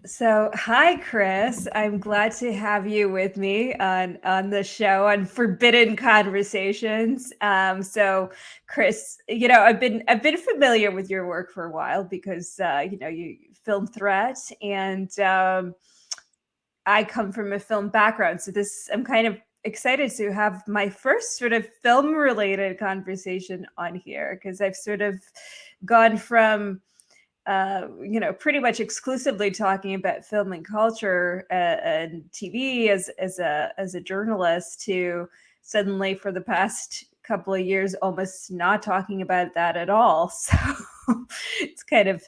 So, hi, Chris. I'm glad to have you with me on the show on Forbidden Conversations. Chris, I've been familiar with your work for a while because you film threat, and I come from a film background. So this I'm kind of excited to have my first sort of film related conversation on here because I've sort of gone from pretty much exclusively talking about film and culture and TV as a journalist to suddenly for the past couple of years almost not talking about that at all. So it's kind of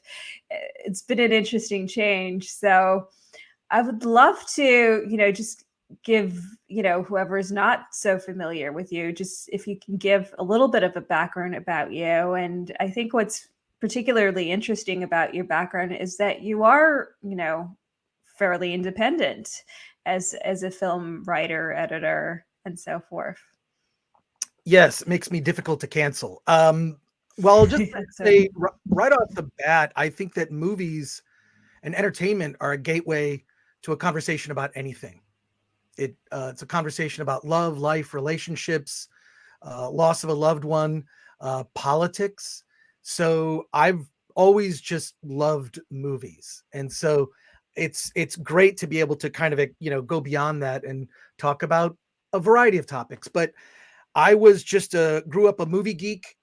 it's been an interesting change. So I would love to, just give, whoever is not so familiar with you, just if you can give a little bit of a background about you. And I think what's particularly interesting about your background is that you are, fairly independent as a film writer, editor, and so forth. Yes, it makes me difficult to cancel. Well, I'll just So, say right off the bat, I think that movies and entertainment are a gateway to a conversation about anything. It's a conversation about love, life, relationships, loss of a loved one, politics. So I've always just loved movies, and so it's great to be able to kind of go beyond that and talk about a variety of topics. But I was just grew up a movie geek.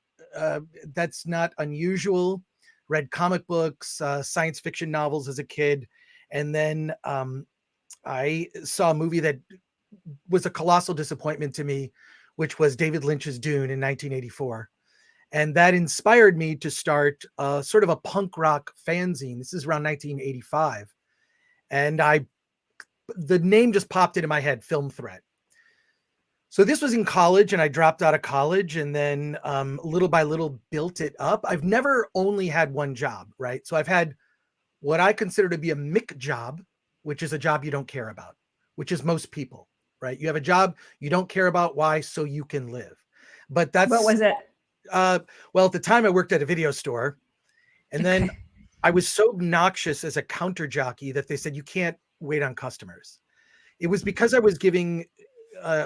That's not unusual. Read comic books, science fiction novels as a kid, and then I saw a movie that was a colossal disappointment to me, which was David Lynch's Dune in 1984. And that inspired me to start sort of a punk rock fanzine. This is around 1985. And the name just popped into my head, Film Threat. So this was in college, and I dropped out of college, and then little by little built it up. I've never only had one job, right? So I've had what I consider to be a Mick job, which is a job you don't care about, which is most people, right? You have a job you don't care about. Why? So you can live. But what that's was it? uh, well, at the time I worked at a video store, and then Okay. I was so obnoxious as a counter jockey that they said you can't wait on customers. It was because I was giving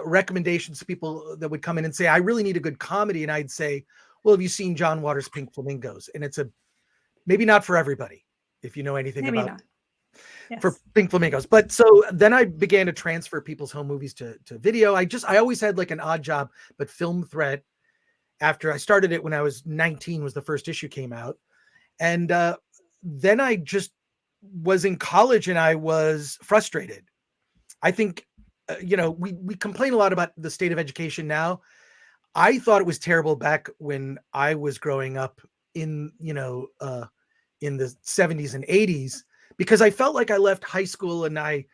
recommendations to people that would come in and say, I really need a good comedy. And I'd say, well, have you seen John Waters' Pink Flamingos? And it's maybe not for everybody, if you know anything Maybe about not. for Yes. Pink Flamingos. But so then I began to transfer people's home movies to video. I always had like an odd job, but Film Threat, after I started it when I was 19, was the first issue came out. And then I just was in college and I was frustrated. I think, we complain a lot about the state of education now. I thought it was terrible back when I was growing up in, in the 70s and 80s, because I felt like I left high school and I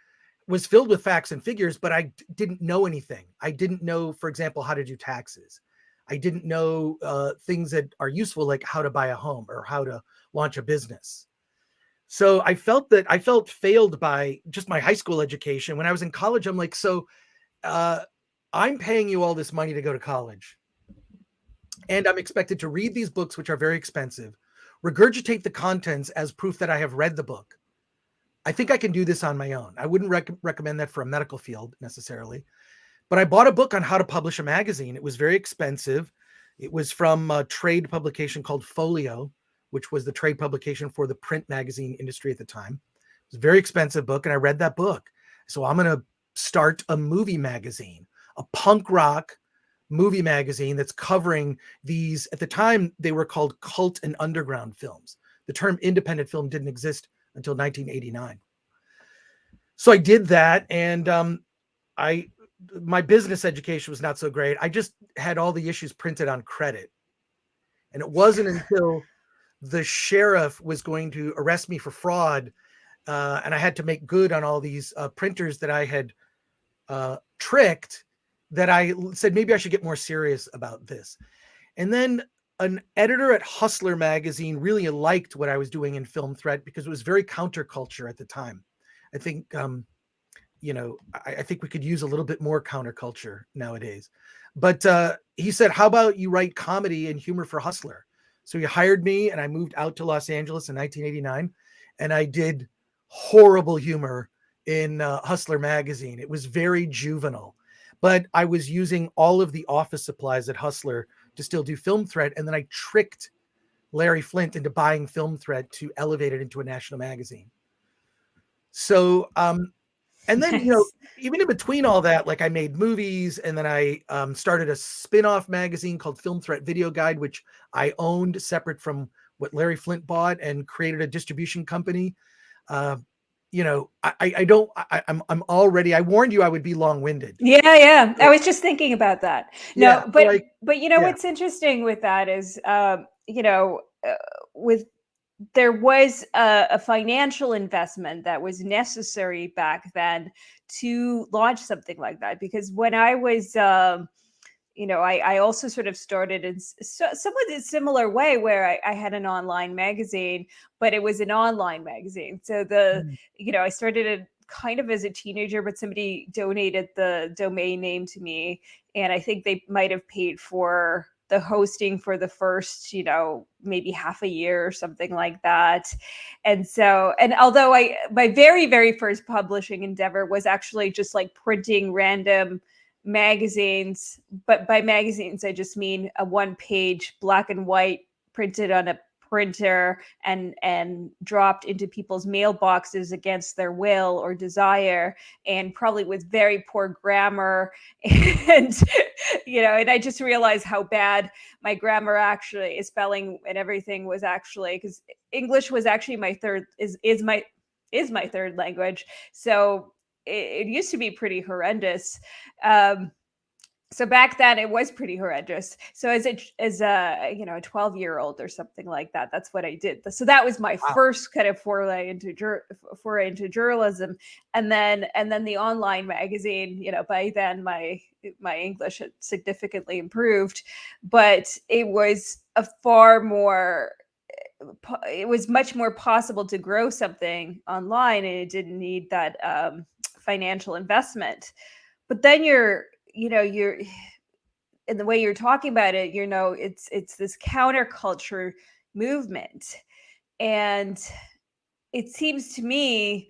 was filled with facts and figures, but I didn't know anything. I didn't know, for example, how to do taxes. I didn't know things that are useful, like how to buy a home or how to launch a business. So I felt failed by just my high school education. When I was in college, I'm like, so uh, I'm paying you all this money to go to college, and I'm expected to read these books, which are very expensive, regurgitate the contents as proof that I have read the book. I think I can do this on my own. I wouldn't recommend that for a medical field necessarily, but I bought a book on how to publish a magazine. It was very expensive. It was from a trade publication called Folio, which was the trade publication for the print magazine industry at the time. It was a very expensive book, and I read that book. So I'm going to start a movie magazine, a punk rock movie magazine that's covering these. At the time, they were called cult and underground films. The term independent film didn't exist until 1989. So I did that, and I my business education was not so great. I just had all the issues printed on credit, and it wasn't until the sheriff was going to arrest me for fraud, and I had to make good on all these printers that I had tricked, that I said maybe I should get more serious about this. And then an editor at Hustler magazine really liked what I was doing in Film Threat because it was very counterculture at the time. I think I think we could use a little bit more counterculture nowadays. But he said, how about you write comedy and humor for Hustler? So he hired me, and I moved out to Los Angeles in 1989, and I did horrible humor in Hustler magazine. It was very juvenile, but I was using all of the office supplies at Hustler to still do Film Threat, and then I tricked Larry Flint into buying Film Threat to elevate it into a national magazine. So, and then, Nice. even in between all that, like I made movies, and then I started a spin-off magazine called Film Threat Video Guide, which I owned separate from what Larry Flint bought, and created a distribution company. Uh, I'm already, I warned you I would be long-winded. Yeah. I So, was just thinking about that. yeah. No, So but yeah. what's interesting with that is, with there was a financial investment that was necessary back then to launch something like that. Because when I was, I also sort of started in somewhat a similar way, where I had an online magazine, but it was an online magazine. So Mm. I started it kind of as a teenager, but somebody donated the domain name to me. And I think they might have paid for the hosting for the first, maybe half a year or something like that. And although my very, very first publishing endeavor was actually just like printing random magazines, but by magazines I just mean a one page black and white printed on a printer and dropped into people's mailboxes against their will or desire, and probably with very poor grammar. And and I just realized how bad my grammar actually is, spelling and everything was, actually, because English was actually my third is my third language. So it used to be pretty horrendous. um, so back then it was pretty horrendous. So as a 12-year-old or something like that, that's what I did. So that was my Wow. first kind of foray into journalism. And then the online magazine, by then my English had significantly improved, but it was much more possible to grow something online, and it didn't need that financial investment. But then you're in the way you're talking about it, it's this counterculture movement. And it seems to me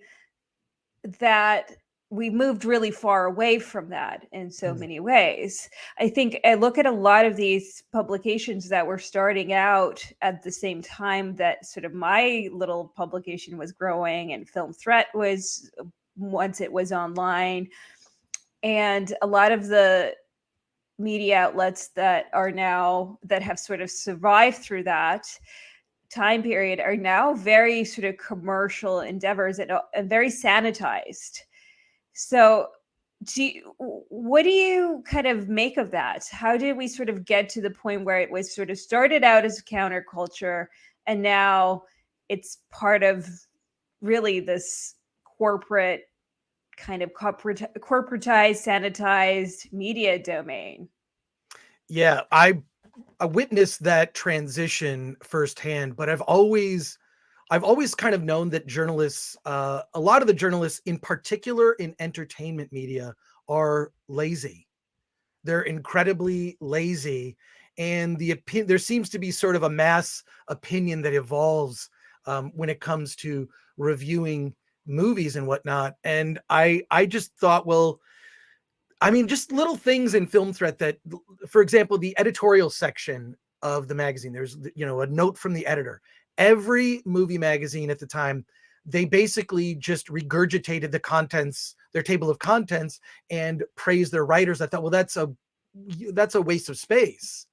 that we moved really far away from that in so Mm. many ways. I think I look at a lot of these publications that were starting out at the same time that sort of my little publication was growing, and Film Threat was, once it was online. And a lot of the media outlets that have sort of survived through that time period are now very sort of commercial endeavors, and very sanitized. So what do you kind of make of that? How did we sort of get to the point where it was sort of started out as a counterculture, and now it's part of really this corporate kind of corporatized, sanitized media domain? Yeah, I witnessed that transition firsthand, but I've always kind of known that journalists, a lot of the journalists, in particular in entertainment media, are lazy. They're incredibly lazy, and there seems to be sort of a mass opinion that evolves when it comes to reviewing movies and whatnot. And I just thought, well, I mean, just little things in Film Threat that, for example, the editorial section of the magazine, there's, a note from the editor. Every movie magazine at the time, they basically just regurgitated the contents, their table of contents, and praised their writers. I thought, well, that's a waste of space.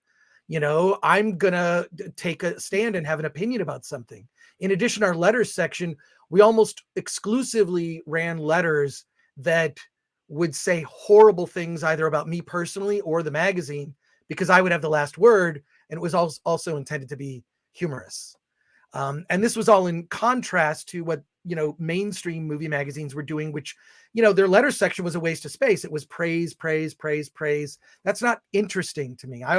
I'm gonna take a stand and have an opinion about something. In addition, our letters section, we almost exclusively ran letters that would say horrible things either about me personally or the magazine, because I would have the last word, and it was also intended to be humorous. And this was all in contrast to what, mainstream movie magazines were doing, which, their letter section was a waste of space. It was praise, praise, praise, praise. That's not interesting to me. I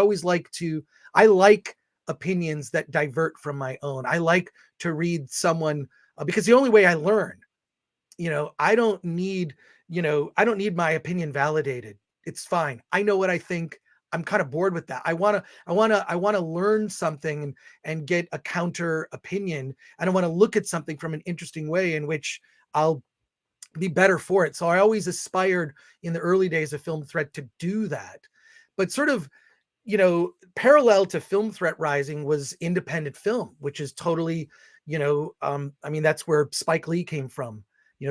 like opinions that divert from my own. I like to read someone, because the only way I learn, I don't need, I don't need my opinion validated. It's fine. I know what I think. I'm kind of bored with that. I want to learn something and get a counter opinion. And I want to look at something from an interesting way in which I'll be better for it. So I always aspired in the early days of Film Threat to do that. But sort of, parallel to Film Threat rising was independent film, which is totally, I mean, that's where Spike Lee came from,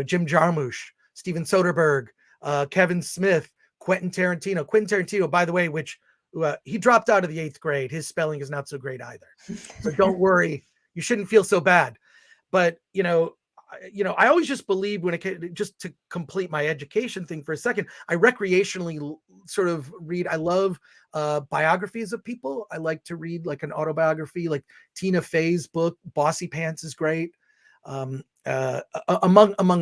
Jim Jarmusch, Steven Soderbergh, Kevin Smith, Quentin Tarantino, by the way, which he dropped out of the 8th grade. His spelling is not so great either. So don't worry. You shouldn't feel so bad. But, I always just believed when it came, just to complete my education thing for a second, I recreationally sort of read. I love biographies of people. I like to read like an autobiography, like Tina Fey's book, Bossy Pants is great. Among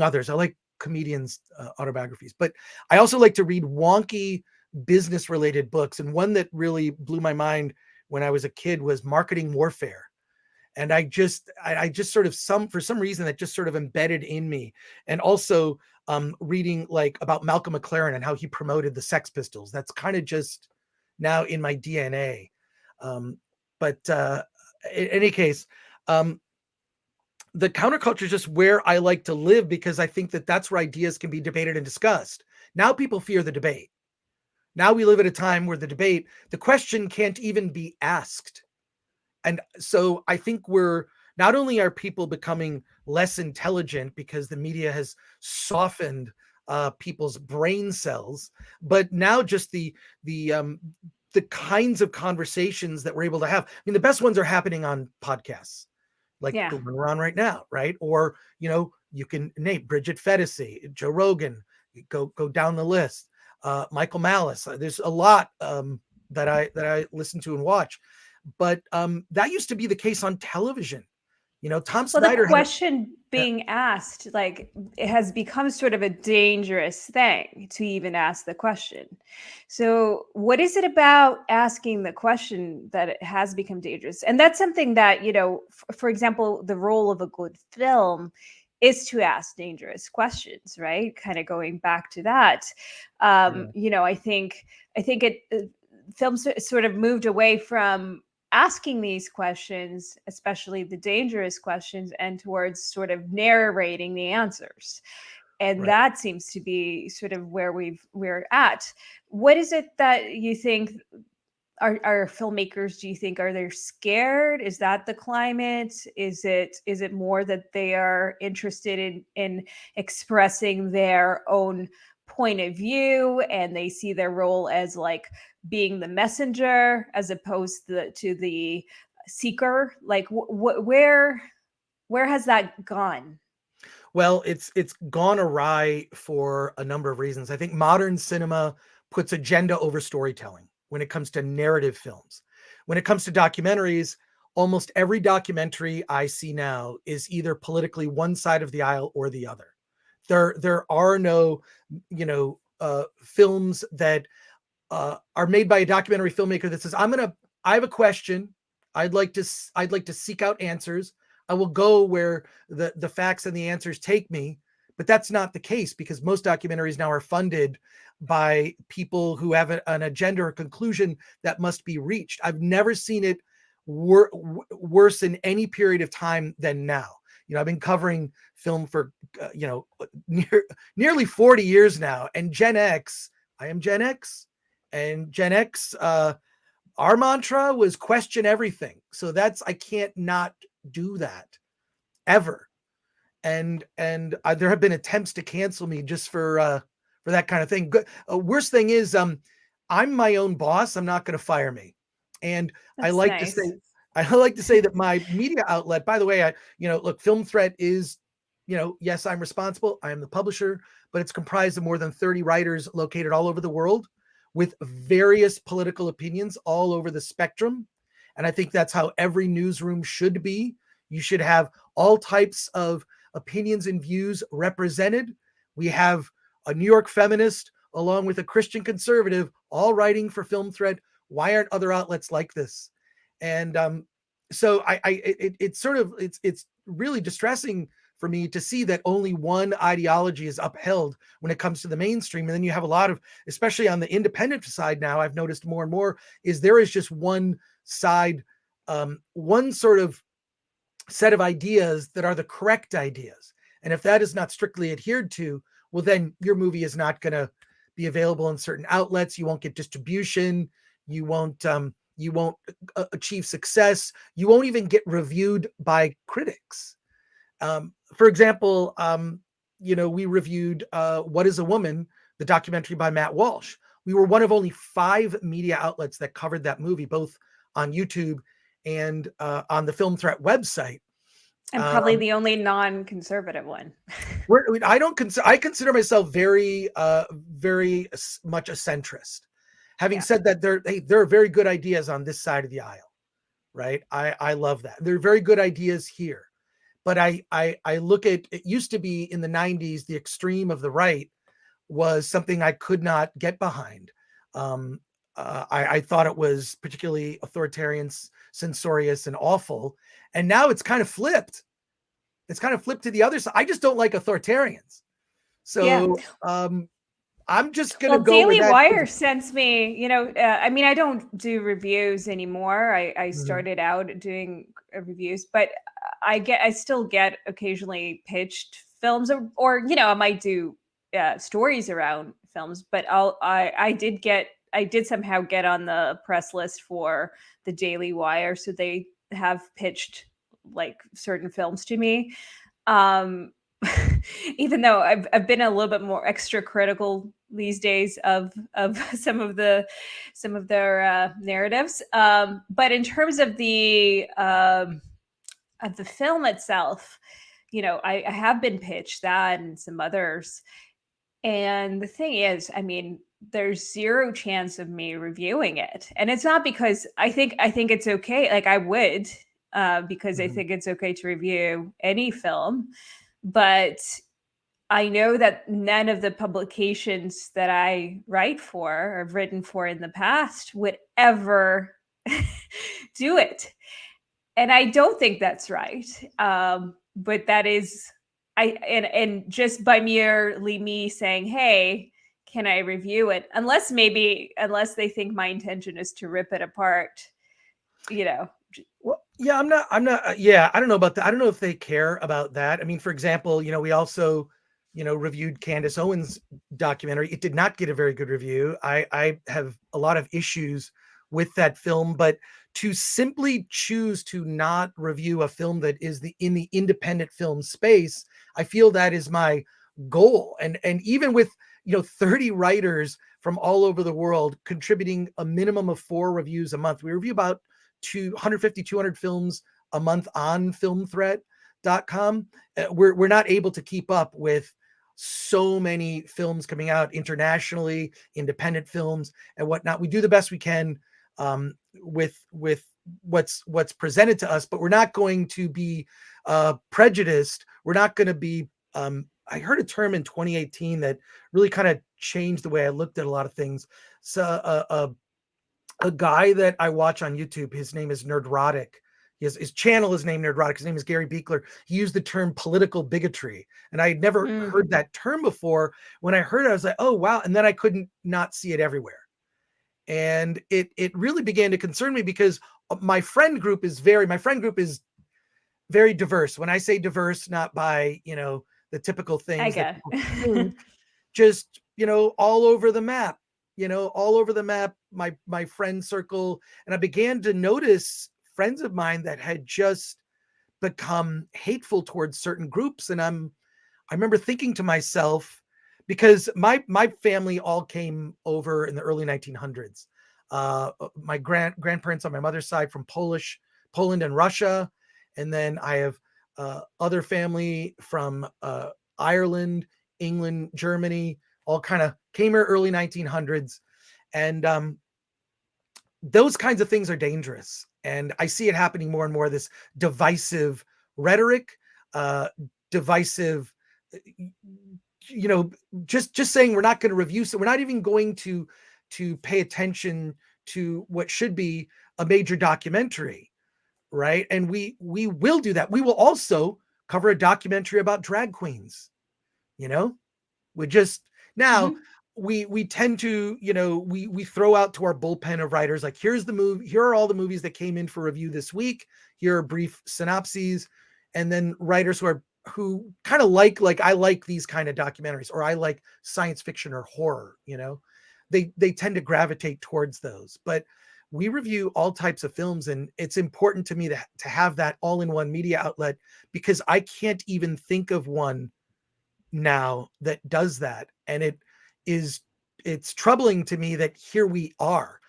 others, I like comedians' autobiographies, but I also like to read wonky business related books. And one that really blew my mind when I was a kid was Marketing Warfare. And I just sort of for some reason that just sort of embedded in me. And also reading like about Malcolm McLaren and how he promoted the Sex Pistols. That's kind of just now in my DNA. But in any case, the counterculture is just where I like to live, because I think that that's where ideas can be debated and discussed. Now people fear the debate. Now we live at a time where the question can't even be asked. And so I think not only are people becoming less intelligent because the media has softened people's brain cells, but now just the kinds of conversations that we're able to have. I mean, the best ones are happening on podcasts, like the one we're on right now, right? Or, you can name Bridget Fetisi, Joe Rogan, go down the list, Michael Malice. There's a lot that I listen to and watch. But that used to be the case on television. Tom Snyder. The question being asked, like, it has become sort of a dangerous thing to even ask the question. So what is it about asking the question that it has become dangerous? And that's something that, for example, the role of a good film is to ask dangerous questions, right? Kind of going back to that. I think film sort of moved away from asking these questions, especially the dangerous questions, and towards sort of narrating the answers. And that seems to be sort of where we're at. What is it that you think are filmmakers, do you think, are they scared? Is that the climate? Is it more that they are interested in expressing their own point of view, and they see their role as like being the messenger as opposed to the seeker? Like where has that gone? Well, it's gone awry for a number of reasons. I think modern cinema puts agenda over storytelling when it comes to narrative films. When it comes to documentaries, almost every documentary I see now is either politically one side of the aisle or the other. There are no, films that are made by a documentary filmmaker that says, I have a question. I'd like to seek out answers. I will go where the facts and the answers take me. But that's not the case, because most documentaries now are funded by people who have an agenda or conclusion that must be reached. I've never seen it worse in any period of time than now. I've been covering film for, nearly 40 years now. And I am Gen X. And Gen X, our mantra was question everything. So I can't not do that ever. And there have been attempts to cancel me just for that kind of thing. Worst thing is, I'm my own boss. I'm not going to fire me. And I like to say that my media outlet, by the way, look, Film Threat is, yes, I'm responsible. I am the publisher, but it's comprised of more than 30 writers located all over the world with various political opinions all over the spectrum. And I think that's how every newsroom should be. You should have all types of opinions and views represented. We have a New York feminist along with a Christian conservative all writing for Film Threat. Why aren't other outlets like this? And so it's really distressing for me to see that only one ideology is upheld when it comes to the mainstream. And then you have a lot of, especially on the independent side now, I've noticed more and more, is there is just one side, one sort of set of ideas that are the correct ideas. And if that is not strictly adhered to, well, then your movie is not going to be available in certain outlets. You won't get distribution. You won't achieve success. You won't even get reviewed by critics. For example, we reviewed What is a Woman, the documentary by Matt Walsh. We were one of only 5 media outlets that covered that movie, both on YouTube and on the Film Threat website. And probably the only non-conservative one. I consider myself very much a centrist. Having said that, there are very good ideas on this side of the aisle, right? I love that. There are very good ideas here. But I look at, it used to be in the 90s, the extreme of the right was something I could not get behind. I thought it was particularly authoritarian, censorious, and awful. And now it's kind of flipped. It's kind of flipped to the other side. I just don't like authoritarians. So I'm just going to go Daily with that. Wire sends me, I mean, I don't do reviews anymore. I started out doing reviews, but I still get occasionally pitched films or I might do stories around films, but I did somehow get on the press list for the Daily Wire. So they have pitched like certain films to me. Even though I've been a little bit more extra critical these days of some of their narratives. But in terms of the film itself, I have been pitched that and some others. And the thing is, I mean, there's zero chance of me reviewing it. And it's not because I think it's okay. Like I would, because I think it's okay to review any film. But I know that none of the publications that I write for or have written for in the past would ever do it. And I don't think that's right. But that is, and just by merely me saying, hey, can I review it? Unless they think my intention is to rip it apart, Well, yeah, I'm not, I don't know about that. I don't know if they care about that. I mean, for example, we also, reviewed Candace Owens' documentary. It did not get a very good review. I have a lot of issues with that film, but to simply choose to not review a film that is in the independent film space, I feel that is my goal. And even with, 30 writers from all over the world contributing a minimum of 4 reviews a month, we review about 250, 200 films a month on filmthreat.com. We're not able to keep up with so many films coming out internationally, independent films and whatnot. We do the best we can with what's presented to us, but we're not going to be prejudiced. We're not going to be, I heard a term in 2018 that really kind of changed the way I looked at a lot of things. So a guy that I watch on YouTube, his name is Nerdrotic. His channel is named Nerdrotic. His name is Gary Beekler. He used the term political bigotry. And I had never heard that term before. When I heard it, I was like, oh, wow. And then I couldn't not see it everywhere. And it really began to concern me because my friend group is very diverse. When I say diverse, not by, the typical things that people just, all over the map. All over the map, my friend circle. And I began to notice friends of mine that had just become hateful towards certain groups. And I remember thinking to myself, because my family all came over in the early 1900s. My grandparents on my mother's side from Poland and Russia. And then I have other family from Ireland, England, Germany, all kind of came here early 1900s. And those kinds of things are dangerous. And I see it happening more and more, this divisive rhetoric, divisive, just saying we're not going to review. So we're not even going to pay attention to what should be a major documentary. Right. And we will do that. We will also cover a documentary about drag queens. We just now Mhm. we tend to, we throw out to our bullpen of writers, like, here's the movie, here are all the movies that came in for review this week, here are brief synopses. And then writers who kind of like I like these kind of documentaries, or I like science fiction or horror, they tend to gravitate towards those. But we review all types of films, and it's important to me to have that all in one media outlet, because I can't even think of one now that does that. And it's troubling to me that here we are.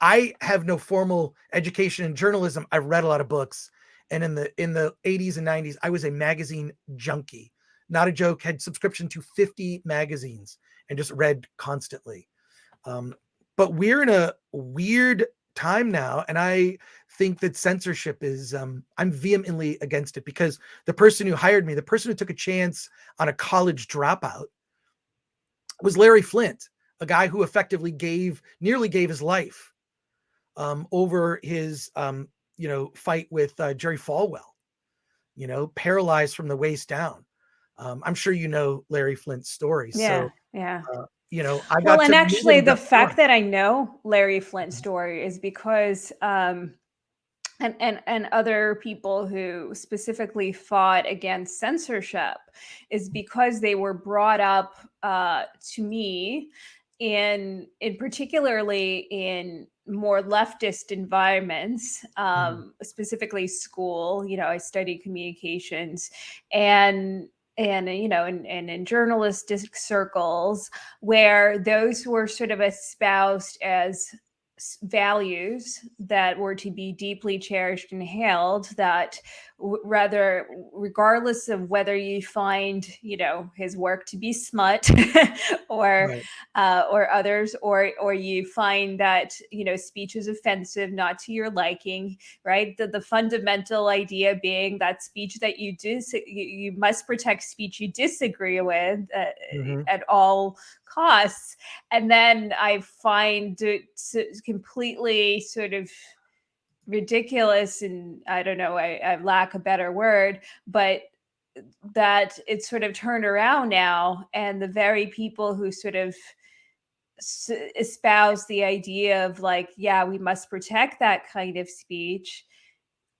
I have no formal education in journalism. I've read a lot of books, and in the 80s and 90s I was a magazine junkie, not a joke. Had subscription to 50 magazines and just read constantly. But we're in a weird time now, and I think that censorship is I'm vehemently against it, because the person who hired me, the person who took a chance on a college dropout, was Larry Flint, a guy who effectively nearly gave his life over his fight with Jerry Falwell, paralyzed from the waist down. I'm sure Larry Flint's story. Yeah, So yeah. I Well, got and to meet actually, him, the got to know him. fact that I know Larry Flint's story is because, and other people who specifically fought against censorship, is because they were brought up to me in particularly in more leftist environments, specifically school. I studied communications, and and in journalistic circles, where those were sort of espoused as values that were to be deeply cherished and held, that rather, regardless of whether you find his work to be smut or Right. or others, or you find that speech is offensive, not to your liking, right? The fundamental idea being that speech that you must protect speech you disagree with Mm-hmm. at all costs. And then I find it completely sort of ridiculous, and I don't know, I lack a better word, but that it's sort of turned around now, and the very people who sort of espouse the idea of, like, yeah, we must protect that kind of speech,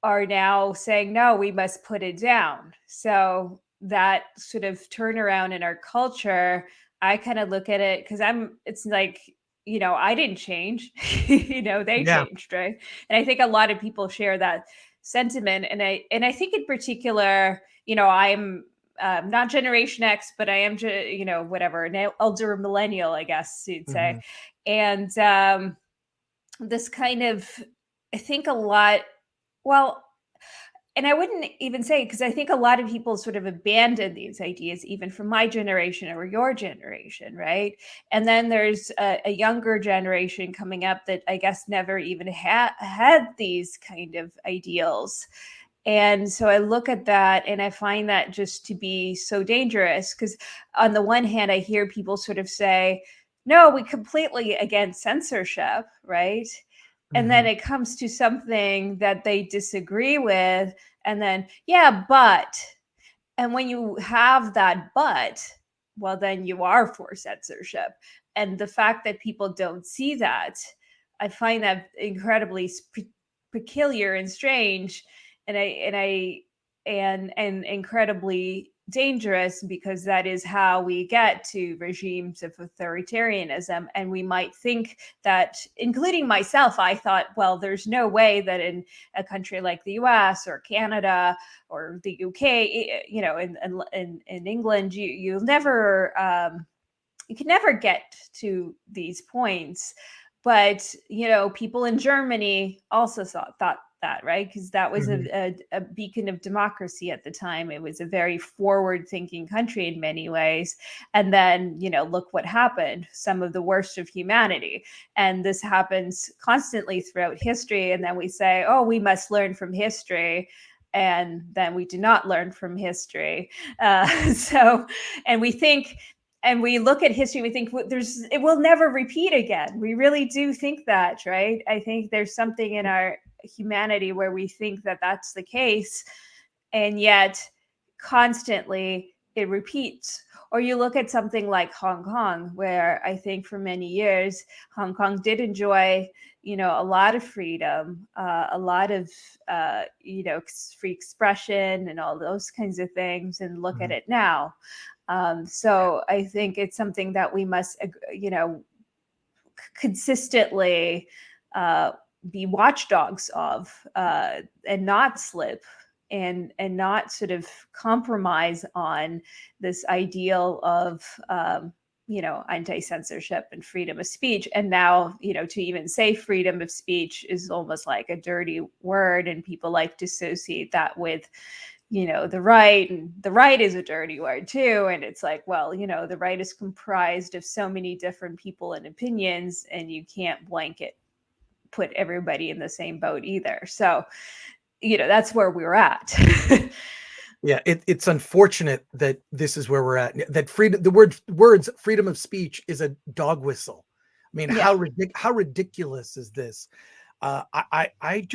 are now saying, no, we must put it down. So that sort of turnaround in our culture, I kind of look at it, because it's like, I didn't change, they Yeah. changed, right? And I think a lot of people share that sentiment. And I think in particular, I'm not Generation X, but I am, whatever, an elder millennial, I guess you'd say. Mm-hmm. And this kind of, I think a lot, well, and I wouldn't even say, because I think a lot of people sort of abandon these ideas, even from my generation or your generation, right? And then there's a younger generation coming up that I guess never even had these kind of ideals. And so I look at that and I find that just to be so dangerous, because on the one hand, I hear people sort of say, no, we completely against censorship, right? And Mm-hmm. then it comes to something that they disagree with, and then, yeah, but, and when you have that but, well, then you are for censorship. And the fact that people don't see that, I find that incredibly peculiar and strange, and incredibly dangerous, because that is how we get to regimes of authoritarianism. And we might think that, including myself, I thought, well, there's no way that in a country like the US or Canada or the UK, in England, you'll never, you can never get to these points. But people in Germany also thought that, right? Because that was Mm-hmm. a beacon of democracy at the time. It was a very forward-thinking country in many ways. And then look what happened. Some of the worst of humanity. And this happens constantly throughout history. And then we say, oh, we must learn from history. And then we do not learn from history. And we think, and we look at history, we think it will never repeat again. We really do think that, right? I think there's something in our humanity where we think that that's the case. And yet constantly it repeats. Or you look at something like Hong Kong, where I think for many years, Hong Kong did enjoy, a lot of freedom, a lot of, free expression and all those kinds of things. And look at it now. So I think it's something that we must, consistently be watchdogs of, and not slip and not sort of compromise on this ideal of anti-censorship and freedom of speech. And now, to even say freedom of speech is almost like a dirty word, and people like to associate that with the right, and the right is a dirty word too. And it's like, well, the right is comprised of so many different people and opinions, and you can't blanket put everybody in the same boat either. So, that's where we're at. Yeah, it's unfortunate that this is where we're at. That freedom, the words freedom of speech is a dog whistle. I mean, Yeah. how ridiculous is this? I've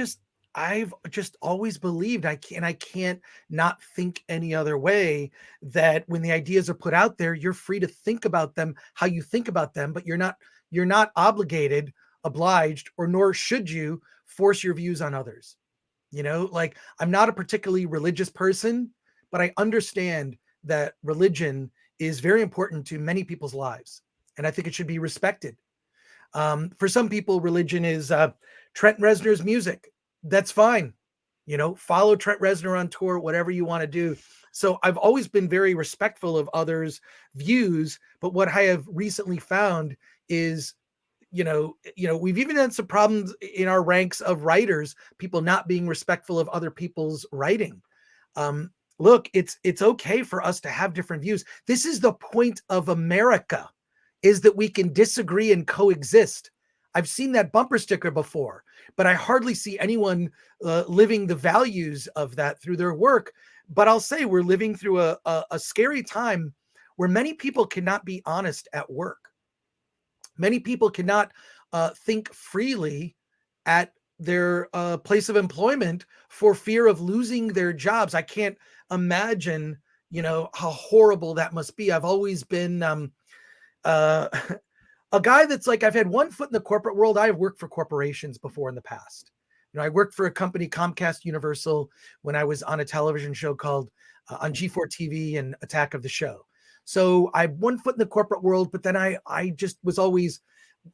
just always believed I can't not think any other way, that when the ideas are put out there, you're free to think about them how you think about them, but you're not obligated, obliged, or nor should you force your views on others. Like, I'm not a particularly religious person, but I understand that religion is very important to many people's lives, and I think it should be respected. For some people, religion is Trent Reznor's music. That's fine. Follow Trent Reznor on tour, whatever you want to do. So I've always been very respectful of others' views, but what I have recently found is, we've even had some problems in our ranks of writers, people not being respectful of other people's writing. Look, it's okay for us to have different views. This is the point of America, is that we can disagree and coexist. I've seen that bumper sticker before, but I hardly see anyone living the values of that through their work. But I'll say we're living through a scary time where many people cannot be honest at work. Many people cannot think freely at their place of employment for fear of losing their jobs. I can't imagine, how horrible that must be. I've always been a guy that's like, I've had one foot in the corporate world. I've worked for corporations before in the past. I worked for a company, Comcast Universal, when I was on a television show called on G4 TV and Attack of the Show. So I have one foot in the corporate world, but then I just was always,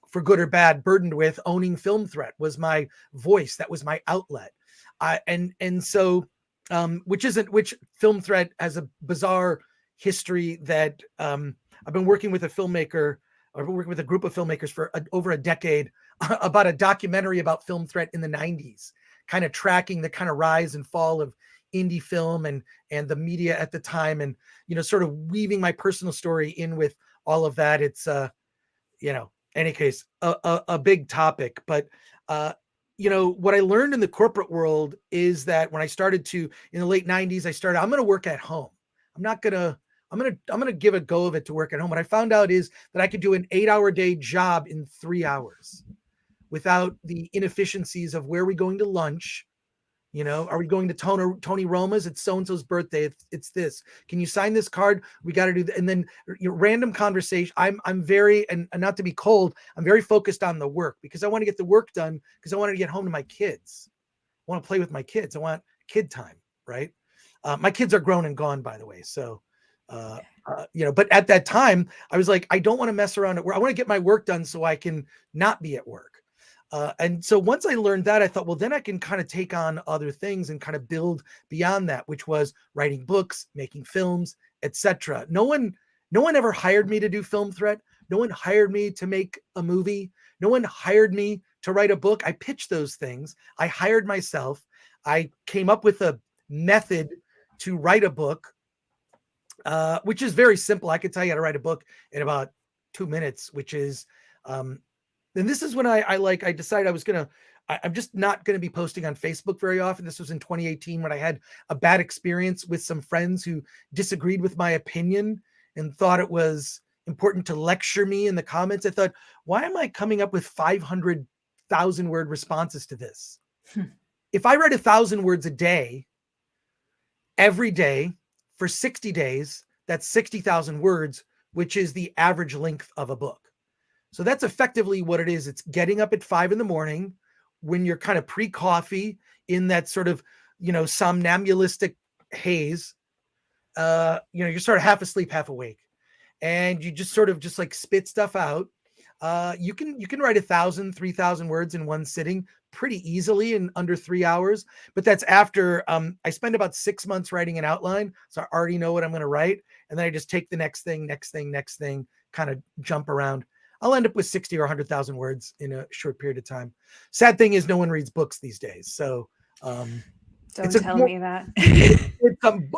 for good or bad, burdened with owning Film Threat was my voice. That was my outlet. Which Film Threat has a bizarre history that I've been working with a filmmaker. I've been working with a group of filmmakers for over a decade about a documentary about Film Threat in the 90s, kind of tracking the kind of rise and fall of indie film and the media at the time, and sort of weaving my personal story in with all of that. It's any case, a big topic. But what I learned in the corporate world is that when I started to, in the late 90s, I'm going to work at home. I'm going to give a go of it to work at home. What I found out is that I could do an 8-hour day job in 3 hours without the inefficiencies of where are we going to lunch? Are we going to Tony Roma's? It's so-and-so's birthday. It's this. Can you sign this card? We got to do that. And then random conversation. I'm very, and not to be cold, I'm very focused on the work, because I want to get the work done, because I want to get home to my kids. I want to play with my kids. I want kid time, right? My kids are grown and gone, by the way. So, but at that time I was like, I don't want to mess around at work. I want to get my work done so I can not be at work. And so once I learned that, I thought, well, then I can kind of take on other things and kind of build beyond that, which was writing books, making films, etc. No one ever hired me to do Film Threat. No one hired me to make a movie. No one hired me to write a book. I pitched those things. I hired myself. I came up with a method to write a book, which is very simple. I could tell you how to write a book in about 2 minutes, which is, and this is when I decided I'm just not going to be posting on Facebook very often. This was in 2018 when I had a bad experience with some friends who disagreed with my opinion and thought it was important to lecture me in the comments. I thought, why am I coming up with 500,000 word responses to this? If I write 1,000 words a day, every day, for 60 days, that's 60,000 words, which is the average length of a book. So that's effectively what it is. It's getting up at 5 a.m. when you're kind of pre-coffee in that sort of, somnambulistic haze. You're sort of half asleep, half awake, and you just sort of just like spit stuff out. You can write 1,000, 3,000 words in one sitting pretty easily in under 3 hours. But that's after I spend about 6 months writing an outline, so I already know what I'm going to write, and then I just take the next thing, kind of jump around. I'll end up with 60 or 100,000 words in a short period of time. Sad thing is, no one reads books these days, so Don't tell me that.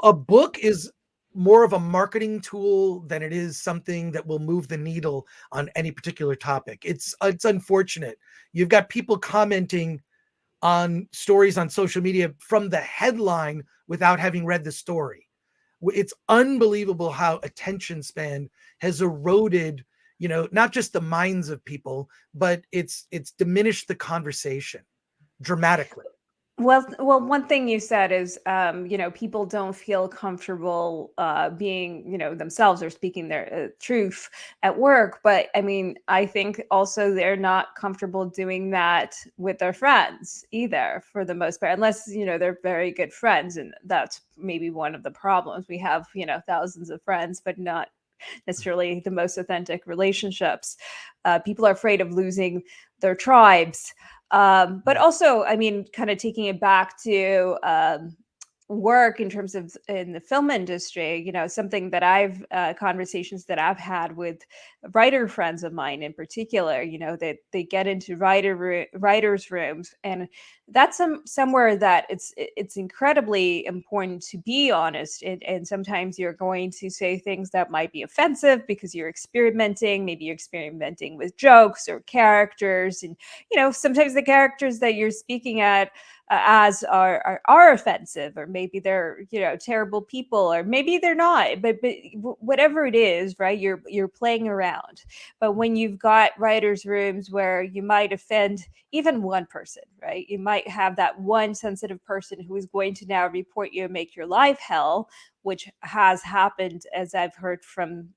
A book is more of a marketing tool than it is something that will move the needle on any particular topic. It's unfortunate. You've got people commenting on stories on social media from the headline without having read the story. It's unbelievable how attention span has eroded, not just the minds of people, but it's diminished the conversation dramatically. Well, one thing you said is, people don't feel comfortable being, themselves or speaking their truth at work. But I mean, I think also they're not comfortable doing that with their friends either, for the most part, unless, they're very good friends. And that's maybe one of the problems. We have, thousands of friends, but not necessarily the most authentic relationships. People are afraid of losing their tribes. But also, I mean, kind of taking it back to work in terms of in the film industry, something that conversations that I've had with writer friends of mine in particular, that they get into writers' rooms, and that's somewhere that it's incredibly important to be honest. And sometimes you're going to say things that might be offensive because you're experimenting. Maybe you're experimenting with jokes or characters, and sometimes the characters that you're speaking at as are offensive, or maybe they're terrible people, or maybe they're not, but whatever it is, right, you're playing around. But when you've got writers rooms where you might offend even one person, right, you might have that one sensitive person who is going to now report you and make your life hell, which has happened, as I've heard from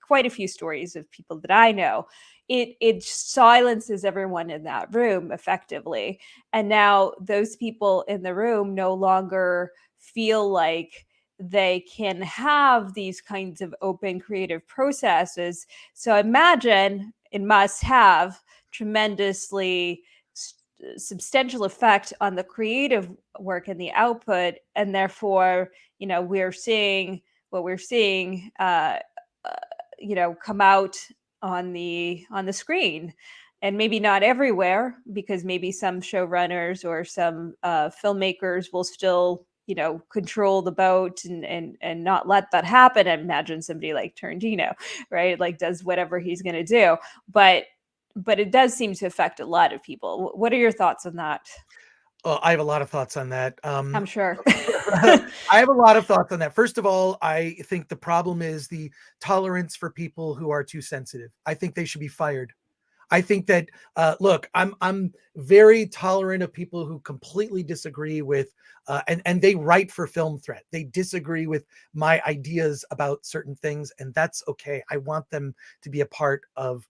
quite a few stories of people that I know. It silences everyone in that room effectively. And now those people in the room no longer feel like they can have these kinds of open creative processes. So imagine it must have tremendously substantial effect on the creative work and the output. And therefore, we're seeing what we're seeing, come out on the screen. And maybe not everywhere, because maybe some showrunners or some filmmakers will still control the boat and not let that happen. I imagine somebody like Tarantino, right, like does whatever he's going to do. But it does seem to affect a lot of people. What are your thoughts on that? I have a lot of thoughts on that. I'm sure. I have a lot of thoughts on that. First of all, I think the problem is the tolerance for people who are too sensitive. I think they should be fired. I think that look, I'm very tolerant of people who completely disagree with and they write for Film Threat. They disagree with my ideas about certain things, and that's okay. I want them to be a part of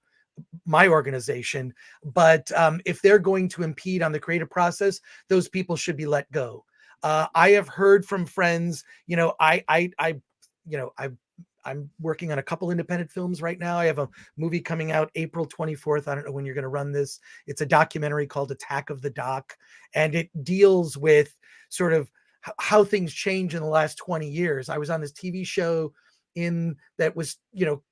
my organization. But if they're going to impede on the creative process, those people should be let go. I have heard from friends, I'm working on a couple independent films right now. I have a movie coming out April 24th. I don't know when you're going to run this. It's a documentary called Attack of the Doc, and it deals with sort of how things change in the last 20 years. I was on this TV show that was,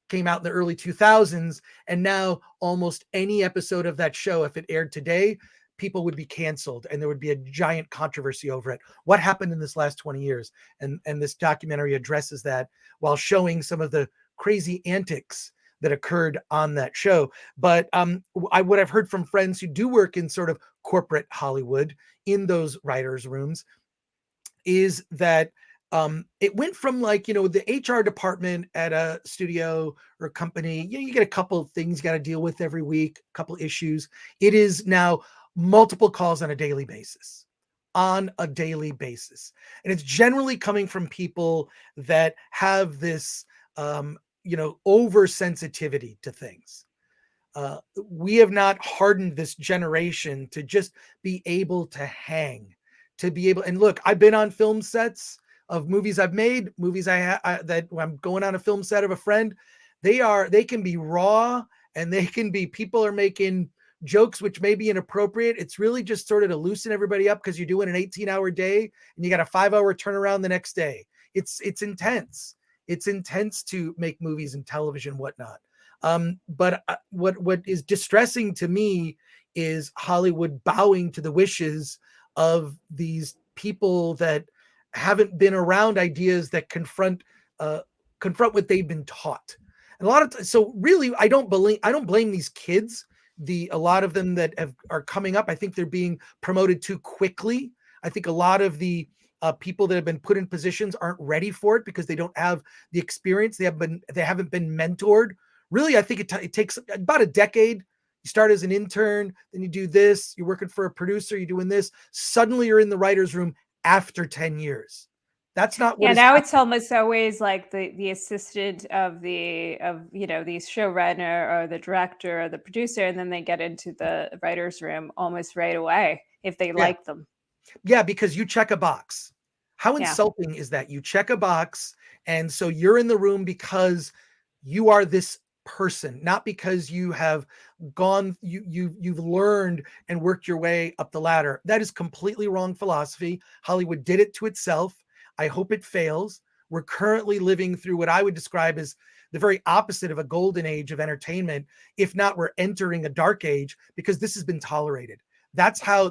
came out in the early 2000s, and now almost any episode of that show, if it aired today, people would be canceled and there would be a giant controversy over it. What happened in this last 20 years? And this documentary addresses that while showing some of the crazy antics that occurred on that show. But what I've heard from friends who do work in sort of corporate Hollywood in those writers' rooms is that it went from the HR department at a studio or company, you get a couple of things you got to deal with every week, a couple issues. It is now multiple calls on a daily basis, on a daily basis. And it's generally coming from people that have this, oversensitivity to things. We have not hardened this generation to just be able to hang, to be able. And look, I've been on film sets of movies I've made, movies that when I'm going on a film set of a friend. They can be raw, and they can be, people are making jokes which may be inappropriate. It's really just sort of to loosen everybody up because you're doing an 18-hour day and you got a 5-hour turnaround the next day. It's intense. It's intense to make movies and television, whatnot. But what is distressing to me is Hollywood bowing to the wishes of these people that haven't been around ideas that confront what they've been taught. And a lot of so really, I don't blame these kids. A lot of them that are coming up, I think they're being promoted too quickly. I think a lot of the people that have been put in positions aren't ready for it because they don't have the experience. They haven't been mentored. Really, I think it takes about a decade. You start as an intern, then you do this. You're working for a producer. You're doing this. Suddenly, you're in the writer's room after 10 years. That's not what. Yeah, now it's almost always like the assistant of the showrunner or the director or the producer, and then they get into the writer's room almost right away if they like them. Yeah, because you check a box. How insulting is that? You check a box, and so you're in the room because you are this person, not because you have you've learned and worked your way up the ladder. That is completely wrong philosophy. Hollywood did it to itself. I hope it fails. We're currently living through what I would describe as the very opposite of a golden age of entertainment. If not, we're entering a dark age because this has been tolerated. That's how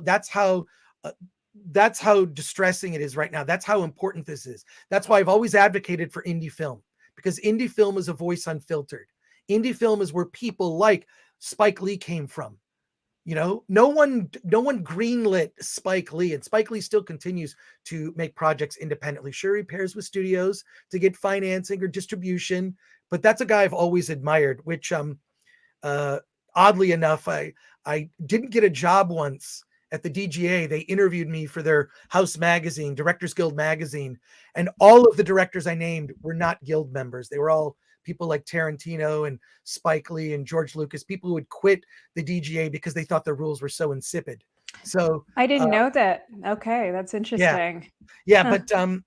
distressing it is right now. That's how important this is. That's why I've always advocated for indie film, because indie film is a voice unfiltered. Indie film is where people like Spike Lee came from. No one greenlit Spike Lee, and Spike Lee still continues to make projects independently. Sure, he pairs with studios to get financing or distribution, but that's a guy I've always admired, which oddly enough, I didn't get a job once at the DGA. They interviewed me for their House magazine, Directors Guild magazine, and all of the directors I named were not guild members. They were all people like Tarantino and Spike Lee and George Lucas, people who would quit the DGA because they thought the rules were so insipid. So I didn't know that. Okay, that's interesting. But well,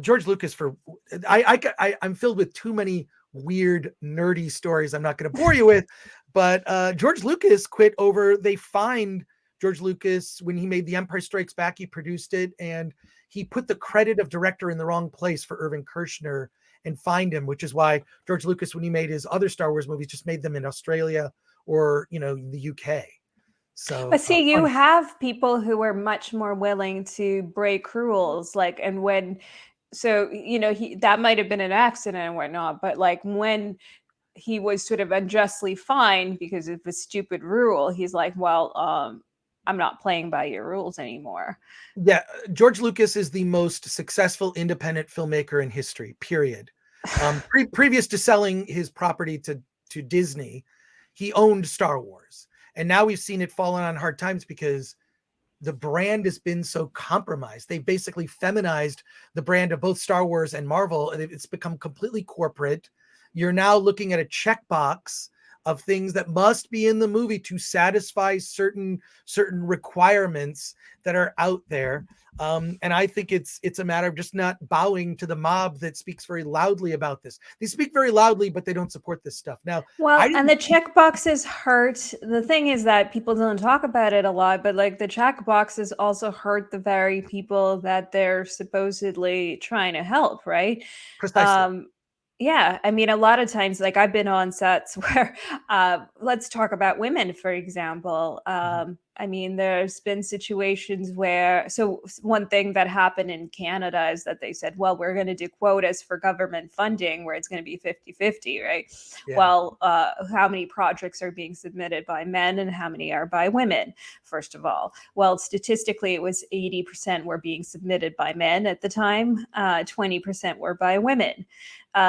George Lucas, I'm filled with too many weird nerdy stories I'm not going to bore you with, but George Lucas quit they fined George Lucas when he made The Empire Strikes Back. He produced it, and he put the credit of director in the wrong place for Irving Kershner and fined him, which is why George Lucas, when he made his other Star Wars movies, just made them in Australia or the UK. So, but see, you have people who are much more willing to break rules, that might have been an accident and whatnot, but like when he was sort of unjustly fined because of a stupid rule, he's like, well, I'm not playing by your rules anymore. Yeah, George Lucas is the most successful independent filmmaker in history, period. Previous to selling his property to Disney, he owned Star Wars. And now we've seen it falling on hard times because the brand has been so compromised. They basically feminized the brand of both Star Wars and Marvel, and it's become completely corporate. You're now looking at a checkbox of things that must be in the movie to satisfy certain requirements that are out there. And I think it's a matter of just not bowing to the mob that speaks very loudly about this. They speak very loudly, but they don't support this stuff. Now, and the check boxes hurt. The thing is that people don't talk about it a lot, but like the check boxes also hurt the very people that they're supposedly trying to help, right? Precisely. Yeah, I mean, a lot of times, like I've been on sets where, let's talk about women, for example. I mean, there's been situations where, so one thing that happened in Canada is that they said, well, we're going to do quotas for government funding where it's going to be 50-50, right? Yeah. Well, how many projects are being submitted by men and how many are by women, first of all? Well, statistically, it was 80% were being submitted by men at the time, 20% were by women.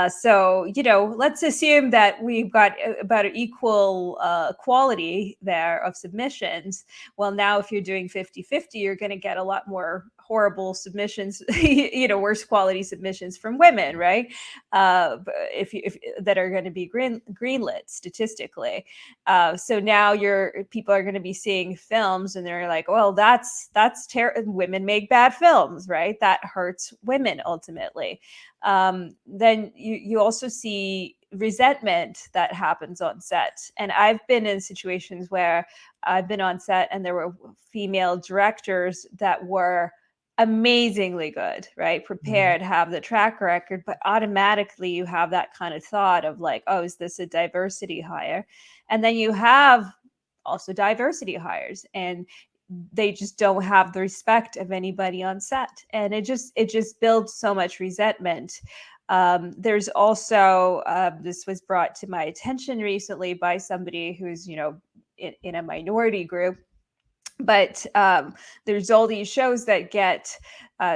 So, let's assume that we've got about equal quality there of submissions. Well, now if you're doing 50-50, you're going to get a lot more horrible submissions, worse quality submissions from women, right? If that are going to be greenlit statistically. So now people are going to be seeing films and they're like, well, that's women make bad films, right? That hurts women ultimately. Then you also see resentment that happens on set. And I've been in situations where I've been on set and there were female directors that were amazingly good, right? Prepared, have the track record, but automatically you have that kind of thought of like, oh, is this a diversity hire? And then you have also diversity hires, and they just don't have the respect of anybody on set, and it just builds so much resentment. There's also this was brought to my attention recently by somebody who's in a minority group, but there's all these shows that get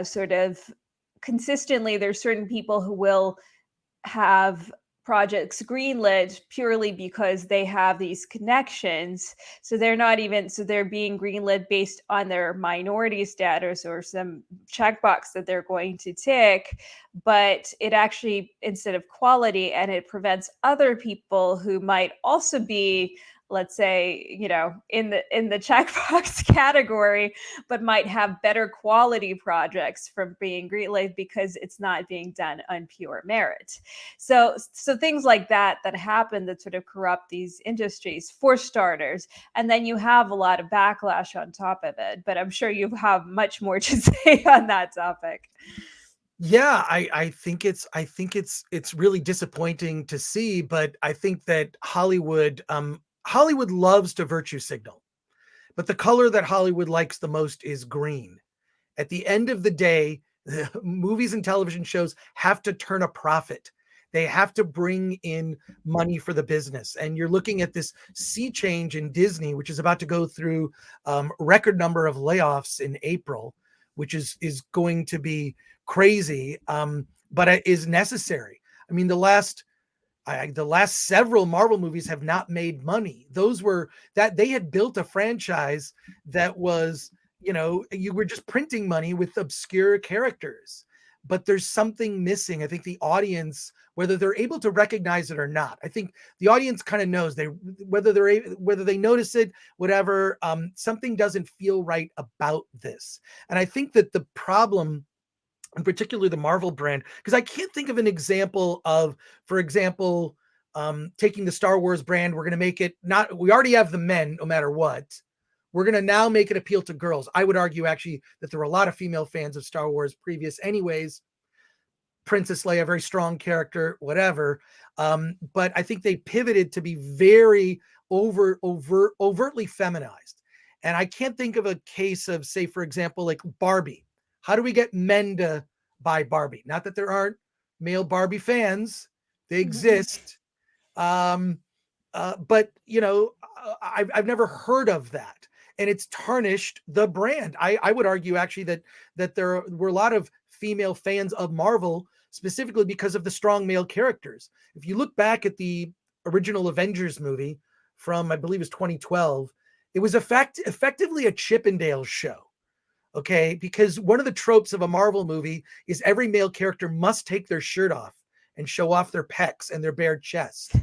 sort of consistently, there's certain people who will have projects greenlit purely because they have these connections. So they're being greenlit based on their minority status or some checkbox that they're going to tick. But it actually, instead of quality, and it prevents other people who might also be, let's say, in the checkbox category, but might have better quality projects from being greenlit because it's not being done on pure merit. So things like that happen that sort of corrupt these industries, for starters. And then you have a lot of backlash on top of it. But I'm sure you have much more to say on that topic. Yeah, I think it's really disappointing to see, but I think that Hollywood loves to virtue signal, but the color that Hollywood likes the most is green. At the end of the day, movies and television shows have to turn a profit. They have to bring in money for the business. And you're looking at this sea change in Disney, which is about to go through record number of layoffs in April, which is going to be crazy, but it is necessary. I mean, the last several Marvel movies have not made money. Those were that they had built a franchise that was, you were just printing money with obscure characters, but there's something missing. I think the audience, whether they're able to recognize it or not, I think the audience kind of knows whether they notice it, whatever, something doesn't feel right about this. And I think that the problem, and particularly the Marvel brand, because I can't think of an example of, for example, taking the Star Wars brand, we're going to make it we already have the men no matter what. We're going to now make it appeal to girls. I would argue actually that there were a lot of female fans of Star Wars previous anyways. Princess Leia, very strong character, whatever. But I think they pivoted to be very overtly feminized. And I can't think of a case of, say, for example, like Barbie. How do we get men to buy Barbie? Not that there aren't male Barbie fans. They exist. But, I've never heard of that. And it's tarnished the brand. I would argue actually that there were a lot of female fans of Marvel specifically because of the strong male characters. If you look back at the original Avengers movie from, I believe it was 2012, it was effectively a Chippendales show. Okay, because one of the tropes of a Marvel movie is every male character must take their shirt off and show off their pecs and their bare chest.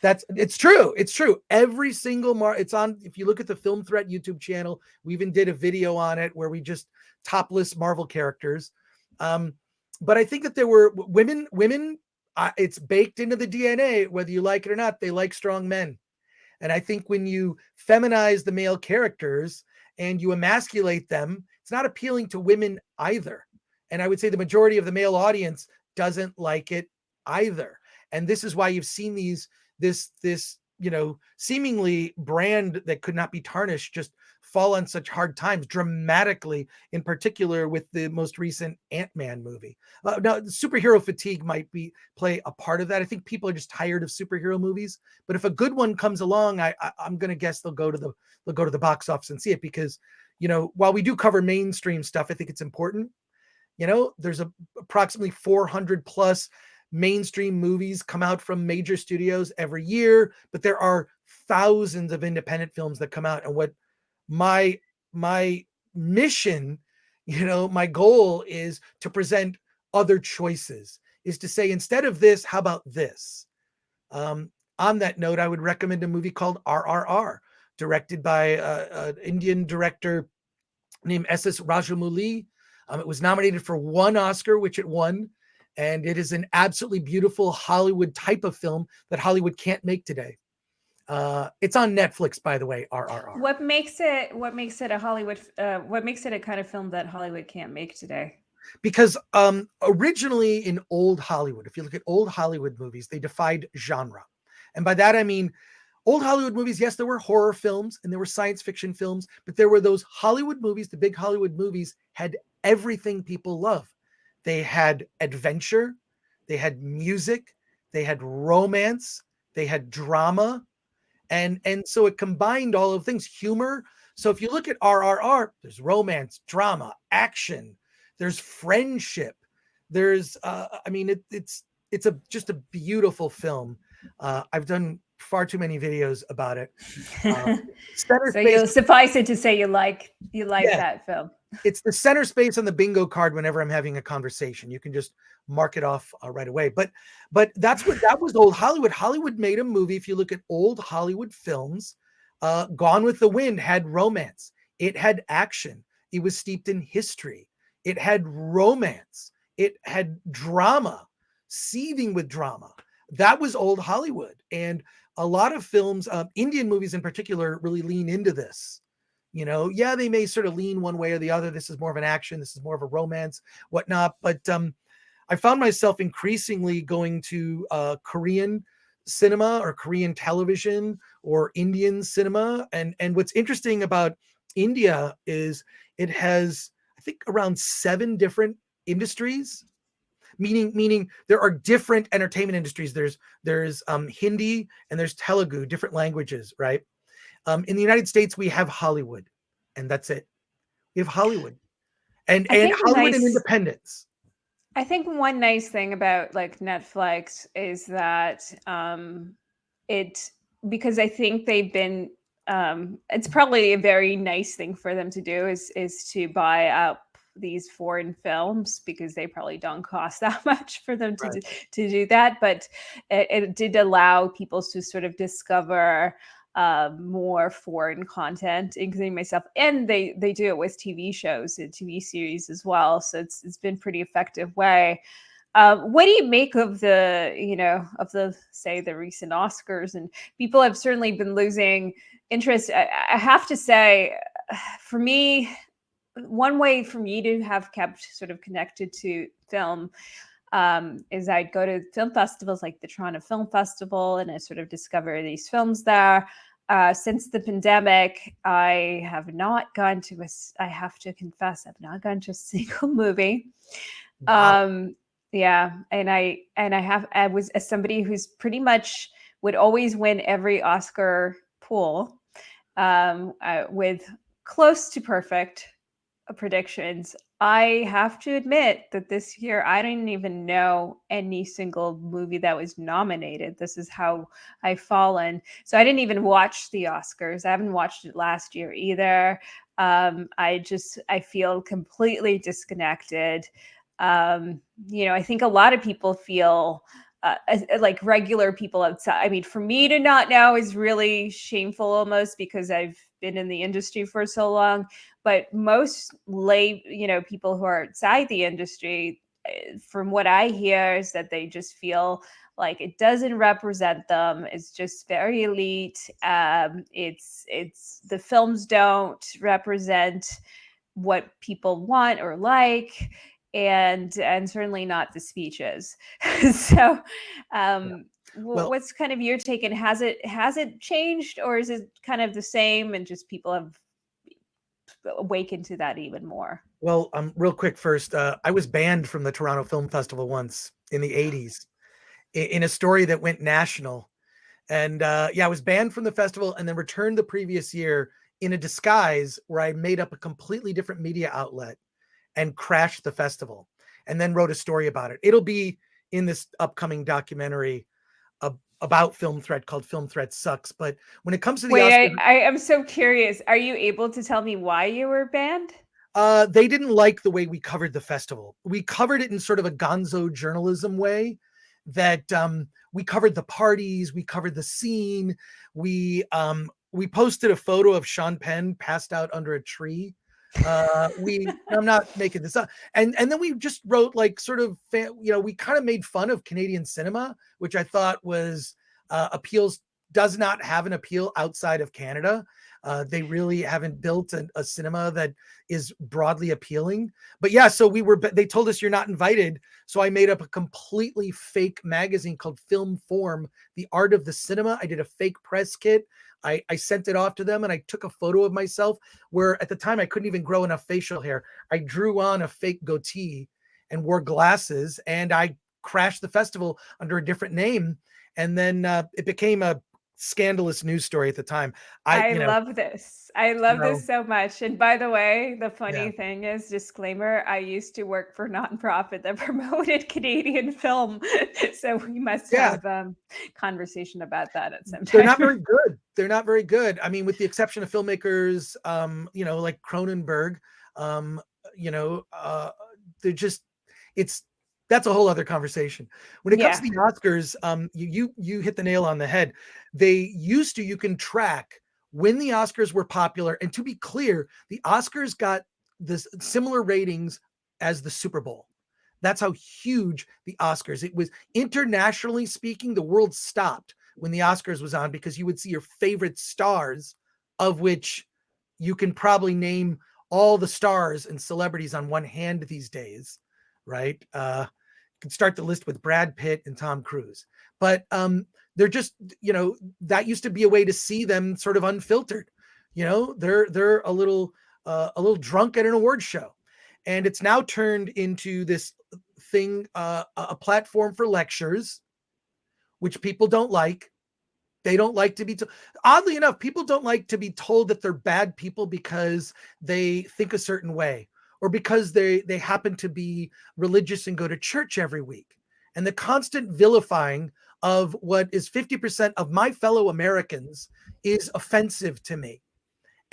It's true. It's true. Every single it's on. If you look at the Film Threat YouTube channel, we even did a video on it where we just topless Marvel characters. But I think that there were women. It's baked into the DNA, whether you like it or not. They like strong men, and I think when you feminize the male characters and you emasculate them, it's not appealing to women either. And I would say the majority of the male audience doesn't like it either. And this is why you've seen this seemingly brand that could not be tarnished just fall on such hard times dramatically, in particular with the most recent Ant-Man movie. Now, superhero fatigue might play a part of that. I think people are just tired of superhero movies. But if a good one comes along, I'm going to guess they'll go to the box office and see it, because, while we do cover mainstream stuff, I think it's important. There's approximately 400 plus mainstream movies come out from major studios every year, but there are thousands of independent films that come out. And what my mission, my goal is to present other choices, is to say, instead of this, how about this? On that note, I would recommend a movie called RRR, directed by an Indian director named S.S. Rajamouli. It was nominated for 1 Oscar, which it won. And it is an absolutely beautiful Hollywood type of film that Hollywood can't make today. It's on Netflix, by the way, RRR. What makes it a Hollywood, what makes it a kind of film that Hollywood can't make today? Because originally in old Hollywood, if you look at old Hollywood movies, they defied genre. And by that, I mean, old Hollywood movies, yes, there were horror films and there were science fiction films, but there were those Hollywood movies, the big Hollywood movies had everything people love. They had adventure, they had music, they had romance, they had drama. And so it combined all of things, humor. So if you look at RRR, there's romance, drama, action, there's friendship. There's, it's just a beautiful film. I've done far too many videos about it. So you'll suffice it to say you like that film. It's the center space on the bingo card whenever I'm having a conversation. You can just mark it off right away. But that was old Hollywood. Hollywood made a movie. If you look at old Hollywood films, Gone with the Wind had romance. It had action. It was steeped in history. It had romance. It had drama, seething with drama. That was old Hollywood. And a lot of films, Indian movies in particular, really lean into this. They may sort of lean one way or the other. This is more of an action. This is more of a romance, whatnot. But I found myself increasingly going to Korean cinema or Korean television or Indian cinema. And what's interesting about India is it has, I think, around 7 different industries. Meaning there are different entertainment industries. There's Hindi and there's Telugu, different languages, right? In the United States, we have Hollywood, and that's it. We have Hollywood, and Hollywood and independence. I think one nice thing about like Netflix is that because I think they've been, it's probably a very nice thing for them to do is to buy up these foreign films, because they probably don't cost that much for them to do that. But it did allow people to sort of discover more foreign content, including myself, and they do it with TV shows and TV series as well. So it's been pretty effective way. What do you make of the say the recent Oscars? And people have certainly been losing interest. I have to say, for me, one way for me to have kept sort of connected to film is I'd go to film festivals like the Toronto Film Festival, and I sort of discover these films there. Since the pandemic, I have not gone to I have to confess, I've not gone to a single movie. Wow. Yeah. And I was as somebody who's pretty much would always win every Oscar pool with close to perfect predictions. I have to admit that this year I didn't even know any single movie that was nominated. This is how I've fallen. So I didn't even watch the Oscars. I haven't watched it last year either. I feel completely disconnected. I think a lot of people feel like regular people outside. I mean, for me to not know is really shameful almost, because I've been in the industry for so long. But most people who are outside the industry, from what I hear, is that they just feel like it doesn't represent them. It's just very elite. It's the films don't represent what people want or like, and certainly not the speeches. So what's kind of your take, and has it changed, or is it kind of the same and just people have awakened to that even more? Well, real quick first, I was banned from the Toronto Film Festival once in the 80s in a story that went national. And I was banned from the festival and then returned the previous year in a disguise where I made up a completely different media outlet and crashed the festival, and then wrote a story about it. It'll be in this upcoming documentary about Film Threat called Film Threat Sucks. But when it comes to the Wait, Oscars, I am so curious. Are you able to tell me why you were banned? they didn't like the way we covered the festival. We covered it in sort of a gonzo journalism way that we covered the parties, we covered the scene. We posted a photo of Sean Penn passed out under a tree. I'm not making this up. And then we just wrote like sort of, we kind of made fun of Canadian cinema, which I thought was does not have an appeal outside of Canada. They really haven't built a cinema that is broadly appealing. But yeah, so they told us you're not invited. So I made up a completely fake magazine called Film Form, The Art of the Cinema. I did a fake press kit. I sent it off to them and I took a photo of myself where at the time I couldn't even grow enough facial hair. I drew on a fake goatee and wore glasses, and I crashed the festival under a different name. And then it became a scandalous news story at the time. I love this. I love this so much. And by the way, the funny Yeah. thing is, disclaimer, I used to work for a nonprofit that promoted Canadian film. So we must have conversation about that at some time. They're not very good. They're not very good. I mean, with the exception of filmmakers, like Cronenberg, they're just, that's a whole other conversation. When it comes to the Oscars, you hit the nail on the head. You can track when the Oscars were popular. And to be clear, the Oscars got this similar ratings as the Super Bowl. That's how huge the Oscars. It was, internationally speaking, the world stopped when the Oscars was on, because you would see your favorite stars, of which you can probably name all the stars and celebrities on one hand these days, right? You can start the list with Brad Pitt and Tom Cruise. But they're just, that used to be a way to see them sort of unfiltered. They're a little drunk at an award show. And it's now turned into this thing, a platform for lectures, which people don't like. They don't like to be oddly enough, people don't like to be told that they're bad people because they think a certain way, or because they happen to be religious and go to church every week. And the constant vilifying of what is 50% of my fellow Americans is offensive to me.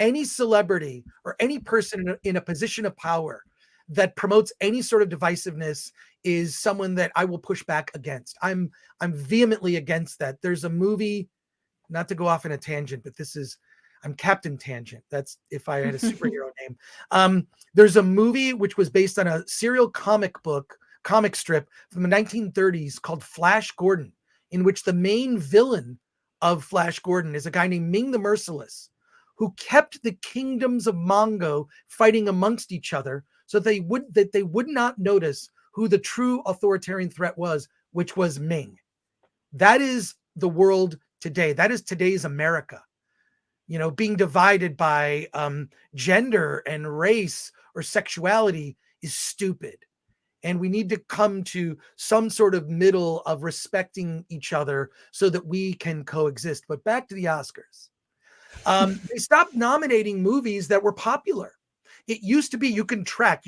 Any celebrity or any person in a position of power that promotes any sort of divisiveness is someone that I will push back against. I'm vehemently against that. There's a movie, not to go off in a tangent, but I'm Captain Tangent. That's if I had a superhero name. There's a movie which was based on a serial comic strip from the 1930s called Flash Gordon, in which the main villain of Flash Gordon is a guy named Ming the Merciless, who kept the kingdoms of Mongo fighting amongst each other so they would not notice who the true authoritarian threat was, which was Ming. That is the world today. That is today's America. Being divided by gender and race or sexuality is stupid. And we need to come to some sort of middle of respecting each other so that we can coexist. But back to the Oscars. They stopped nominating movies that were popular. It used to be, you can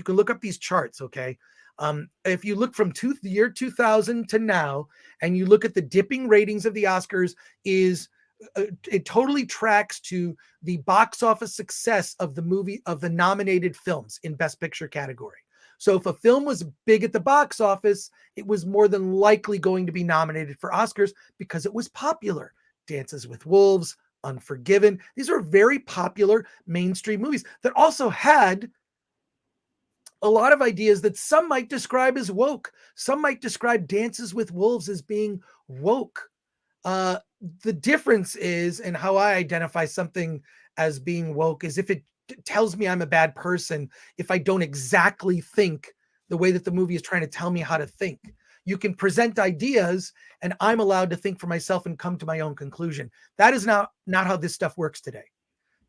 look up these charts, okay? If you look from the year 2000 to now, and you look at the dipping ratings of the Oscars, it totally tracks to the box office success of the nominated films in Best Picture category. So if a film was big at the box office, it was more than likely going to be nominated for Oscars because it was popular. Dances with Wolves, Unforgiven. These are very popular mainstream movies that also had a lot of ideas that some might describe as woke. Some might describe Dances with Wolves as being woke. The difference is, and how I identify something as being woke, is if it tells me I'm a bad person, if I don't exactly think the way that the movie is trying to tell me how to think. You can present ideas and I'm allowed to think for myself and come to my own conclusion. That is not how this stuff works today.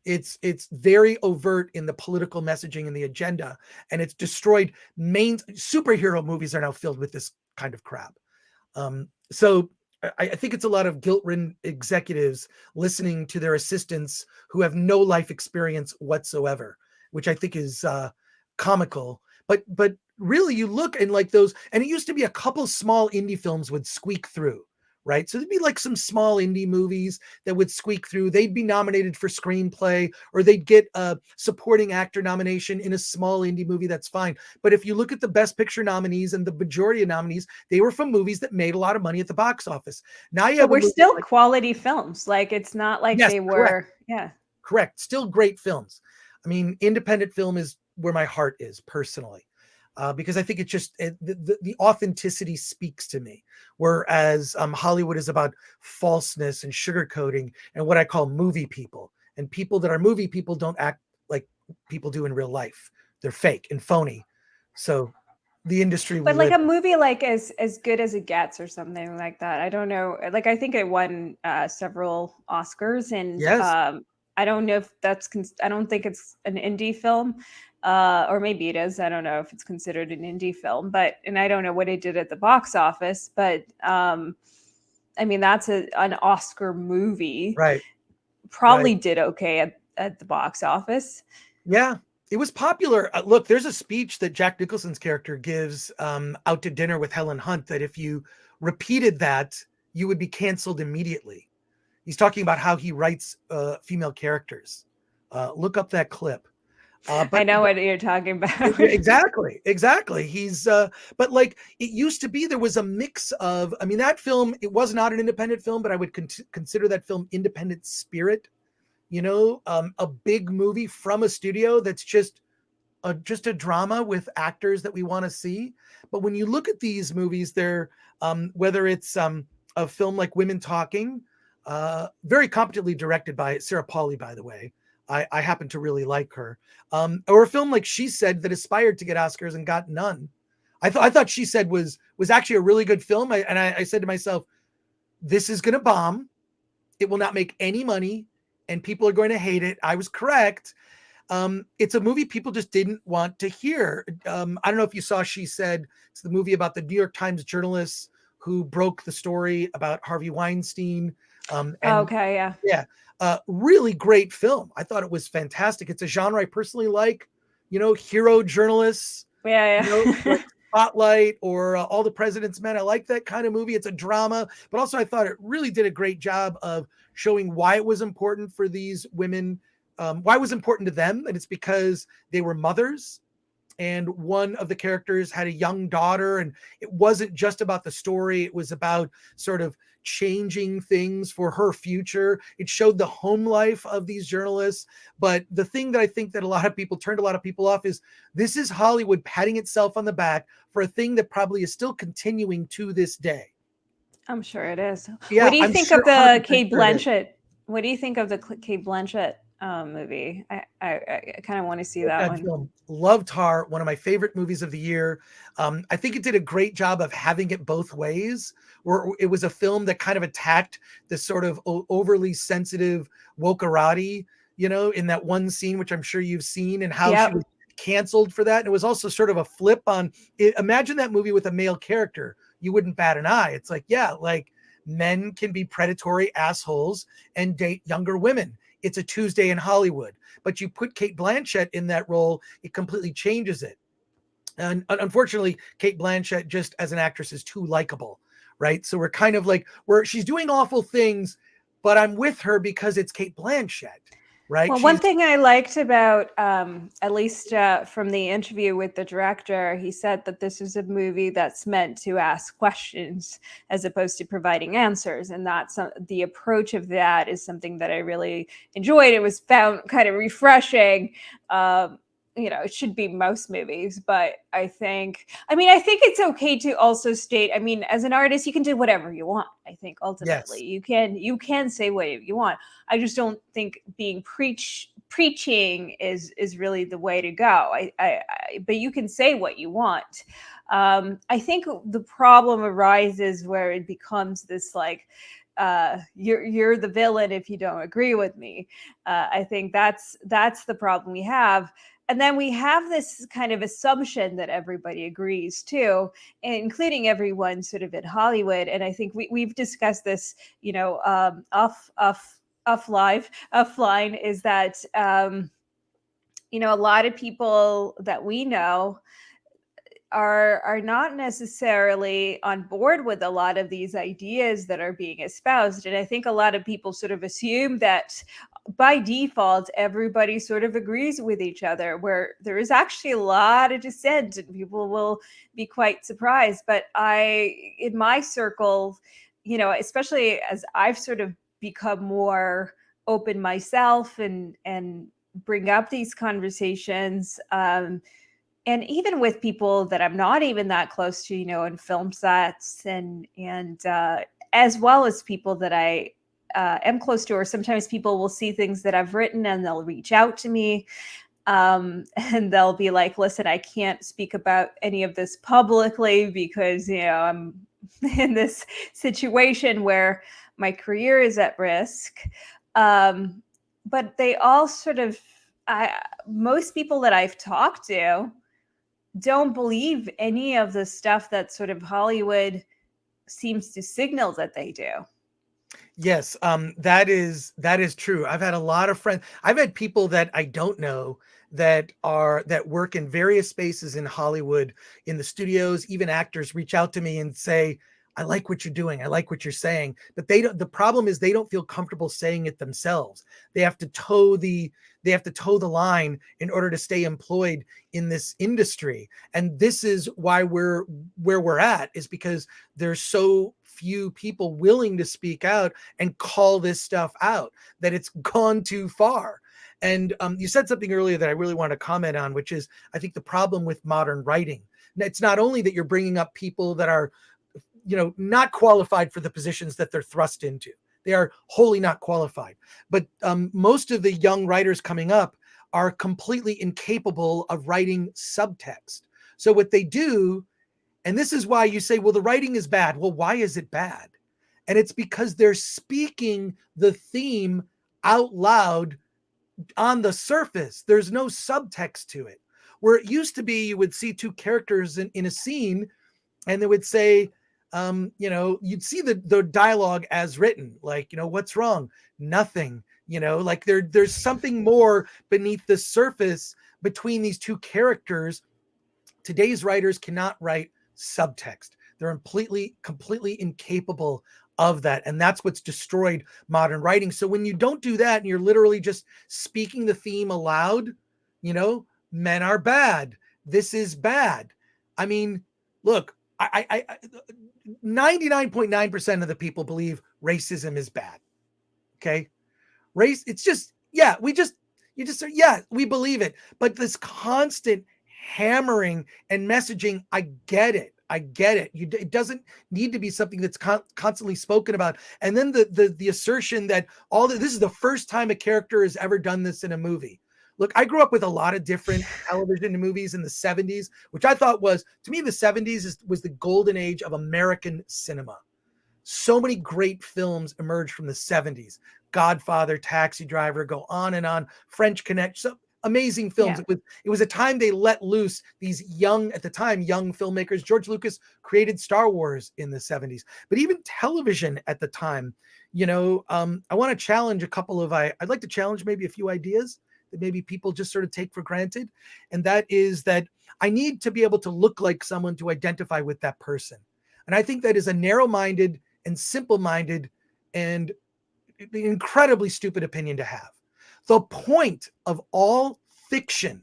It's very overt in the political messaging and the agenda, and it's destroyed. Superhero movies are now filled with this kind of crap. So I think it's a lot of guilt-ridden executives listening to their assistants who have no life experience whatsoever, which I think is comical. But really, you look and like those, and it used to be a couple small indie films would squeak through, right? So there'd be like some small indie movies that would squeak through. They'd be nominated for screenplay, or they'd get a supporting actor nomination in a small indie movie. That's fine. But if you look at the Best Picture nominees and the majority of nominees, they were from movies that made a lot of money at the box office. Now you But have a we're movie still like, quality films. Like, it's not like yes, they correct, were, yeah. correct. Still great films. I mean, independent film is where my heart is personally. Because I think it just the authenticity speaks to me, whereas Hollywood is about falseness and sugarcoating and what I call movie people. And people that are movie people don't act like people do in real life. They're fake and phony. So the industry we But like live a movie like As Good as It Gets or something like that. I don't know. Like, I think it won several Oscars, in. and Yes, I don't know if I don't think it's an indie film, or maybe it is. I don't know if it's considered an indie film, but and I don't know what it did at the box office, but I mean that's an Oscar movie. right, right. Probably did okay at the box office. Yeah, it was popular. Look, there's a speech that Jack Nicholson's character gives out to dinner with Helen Hunt that if you repeated that, you would be canceled immediately. He's talking about how he writes female characters. Look up that clip. I But know what you're talking about. exactly, exactly. He's but like it used to be, there was a mix of. I mean, that film, it was not an independent film, but I would consider that film independent spirit. A big movie from a studio that's just a drama with actors that we want to see. But when you look at these movies, they're whether it's a film like Women Talking, very competently directed by Sarah Polley, by the way. I happen to really like her. Or a film like She Said that aspired to get Oscars and got none. I thought She Said was actually a really good film. I said to myself, this is going to bomb. It will not make any money, and people are going to hate it. I was correct. It's a movie people just didn't want to hear. I don't know if you saw She Said. It's the movie about the New York Times journalists who broke the story about Harvey Weinstein. And Okay, yeah. yeah, really great film. I thought it was fantastic. It's a genre I personally like, hero journalists, Yeah, like yeah. Spotlight or All the President's Men. I like that kind of movie. It's a drama, but also I thought it really did a great job of showing why it was important for these women, why it was important to them. And it's because they were mothers. And one of the characters had a young daughter, and it wasn't just about the story. It was about sort of changing things for her future. It showed the home life of these journalists. But the thing that I think that turned a lot of people off is this is Hollywood patting itself on the back for a thing that probably is still continuing to this day. I'm sure it is. What Yeah, do you I'm think sure of the 100% Kate sure it is. Blanchett? What do you think of the Kate Blanchett movie? I kind of want to see that That one. film, loved Tar, one of my favorite movies of the year. I think it did a great job of having it both ways, where it was a film that kind of attacked this sort of overly sensitive wokerati, in that one scene, which I'm sure you've seen, and how she Yep. was canceled for that. And it was also sort of a flip on it. Imagine that movie with a male character. You wouldn't bat an eye. It's like, yeah, like men can be predatory assholes and date younger women. It's a Tuesday in Hollywood. But you put Kate Blanchett in that role, it completely changes it. And unfortunately, Kate Blanchett just as an actress is too likable, right? So we're kind of like, she's doing awful things, but I'm with her because it's Kate Blanchett, right? Well, one thing I liked about, at least from the interview with the director, he said that this is a movie that's meant to ask questions as opposed to providing answers. And that's the approach of that is something that I really enjoyed. It was found kind of refreshing. It should be most movies, but I think it's okay to also state, as an artist, you can do whatever you want. I think Yes, ultimately you can say whatever you want. I just don't think being preaching is really the way to go. But you can say what you want. I think the problem arises where it becomes this like, you're the villain if you don't agree with me. I think that's the problem we have. And then we have this kind of assumption that everybody agrees to, including everyone sort of in Hollywood. And I think we've discussed this, offline, is that a lot of people that we know are not necessarily on board with a lot of these ideas that are being espoused. And I think a lot of people sort of assume that by default everybody sort of agrees with each other, where there is actually a lot of dissent, and people will be quite surprised. But in my circle, especially as I've sort of become more open myself and bring up these conversations, and even with people that I'm not even that close to, in film sets, and as well as people that I am close to, or sometimes people will see things that I've written and they'll reach out to me, and they'll be like, "Listen, I can't speak about any of this publicly because I'm in this situation where my career is at risk." But they all sort of, most people that I've talked to don't believe any of the stuff that sort of Hollywood seems to signal that they do. Yes, that is true. I've had a lot of friends. I've had people that I don't know that work in various spaces in Hollywood, in the studios, even actors reach out to me and say, "I like what you're doing. I like what you're saying." But they don't. The problem is they don't feel comfortable saying it themselves. They have to toe the line in order to stay employed in this industry. And this is why we're where we're at, is because there's so few people willing to speak out and call this stuff out, that it's gone too far. And you said something earlier that I really want to comment on, which is, I think, the problem with modern writing. It's not only that you're bringing up people that are, not qualified for the positions that they're thrust into. They are wholly not qualified. But most of the young writers coming up are completely incapable of writing subtext. So what they do, and this is why you say, well, the writing is bad. Well, why is it bad? And it's because they're speaking the theme out loud on the surface. There's no subtext to it. Where it used to be, you would see two characters in a scene and they would say, you'd see the dialogue as written, like, what's wrong? Nothing, like there's something more beneath the surface between these two characters. Today's writers cannot write subtext. They're completely incapable of that. And that's what's destroyed modern writing. So when you don't do that and you're literally just speaking the theme aloud, men are bad. This is bad. I mean, look, I 99.9% of the people believe racism is bad. Okay. Race, it's just, yeah, we believe it. But this constant hammering and messaging, I get it. It doesn't need to be something that's constantly spoken about. And then the assertion that this is the first time a character has ever done this in a movie. Look, I grew up with a lot of different television movies in the 70s, which I thought was, to me, the 70s was the golden age of American cinema. So many great films emerged from the 70s. Godfather, Taxi Driver, go on and on. French Connection, so amazing films. Yeah. It was a time they let loose these young filmmakers. George Lucas created Star Wars in the 70s. But even television at the time, I want to challenge I'd like to challenge maybe a few ideas that maybe people just sort of take for granted. And that is that I need to be able to look like someone to identify with that person. And I think that is a narrow-minded and simple-minded and incredibly stupid opinion to have. The point of all fiction,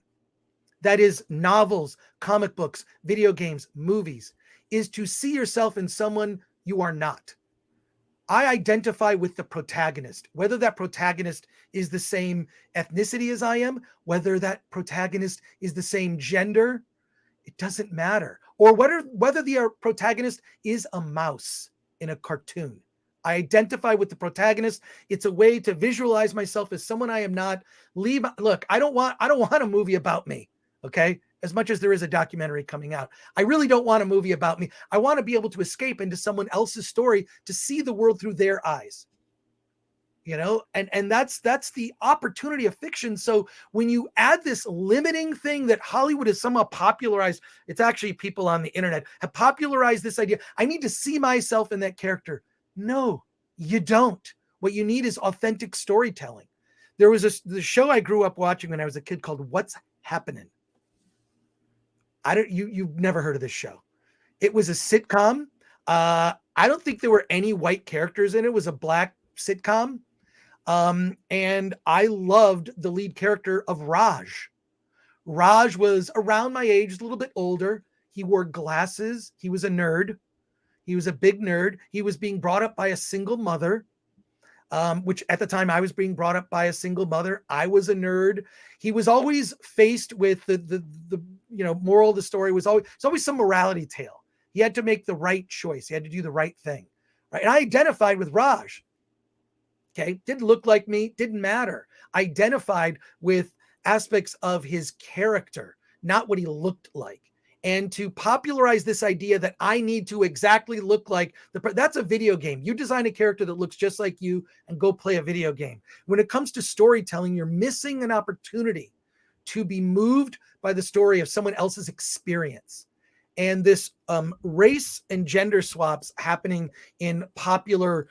that is novels, comic books, video games, movies, is to see yourself in someone you are not. I identify with the protagonist, whether that protagonist is the same ethnicity as I am, whether that protagonist is the same gender, it doesn't matter. Or whether the protagonist is a mouse in a cartoon. I identify with the protagonist. It's a way to visualize myself as someone I am not. Look, I don't want a movie about me, okay? As much as there is a documentary coming out. I really don't want a movie about me. I want to be able to escape into someone else's story to see the world through their eyes. And that's the opportunity of fiction. So when you add this limiting thing that Hollywood has somehow popularized, it's actually people on the internet have popularized this idea. I need to see myself in that character. No, you don't. What you need is authentic storytelling. There was the show I grew up watching when I was a kid called What's Happening. You've never heard of this show. It was a sitcom. I don't think there were any white characters in it. It was a black sitcom. And I loved the lead character of Raj. Raj was around my age, a little bit older. He wore glasses. He was a nerd. He was a big nerd. He was being brought up by a single mother, which at the time I was being brought up by a single mother. I was a nerd. He was always faced with the moral of the story was always some morality tale. He had to make the right choice. He had to do the right thing. Right. And I identified with Raj. Okay. Didn't look like me. Didn't matter. Identified with aspects of his character, not what he looked like. And to popularize this idea that I need to exactly look like that's a video game. You design a character that looks just like you and go play a video game. When it comes to storytelling, you're missing an opportunity to be moved by the story of someone else's experience. And this race and gender swaps happening in popular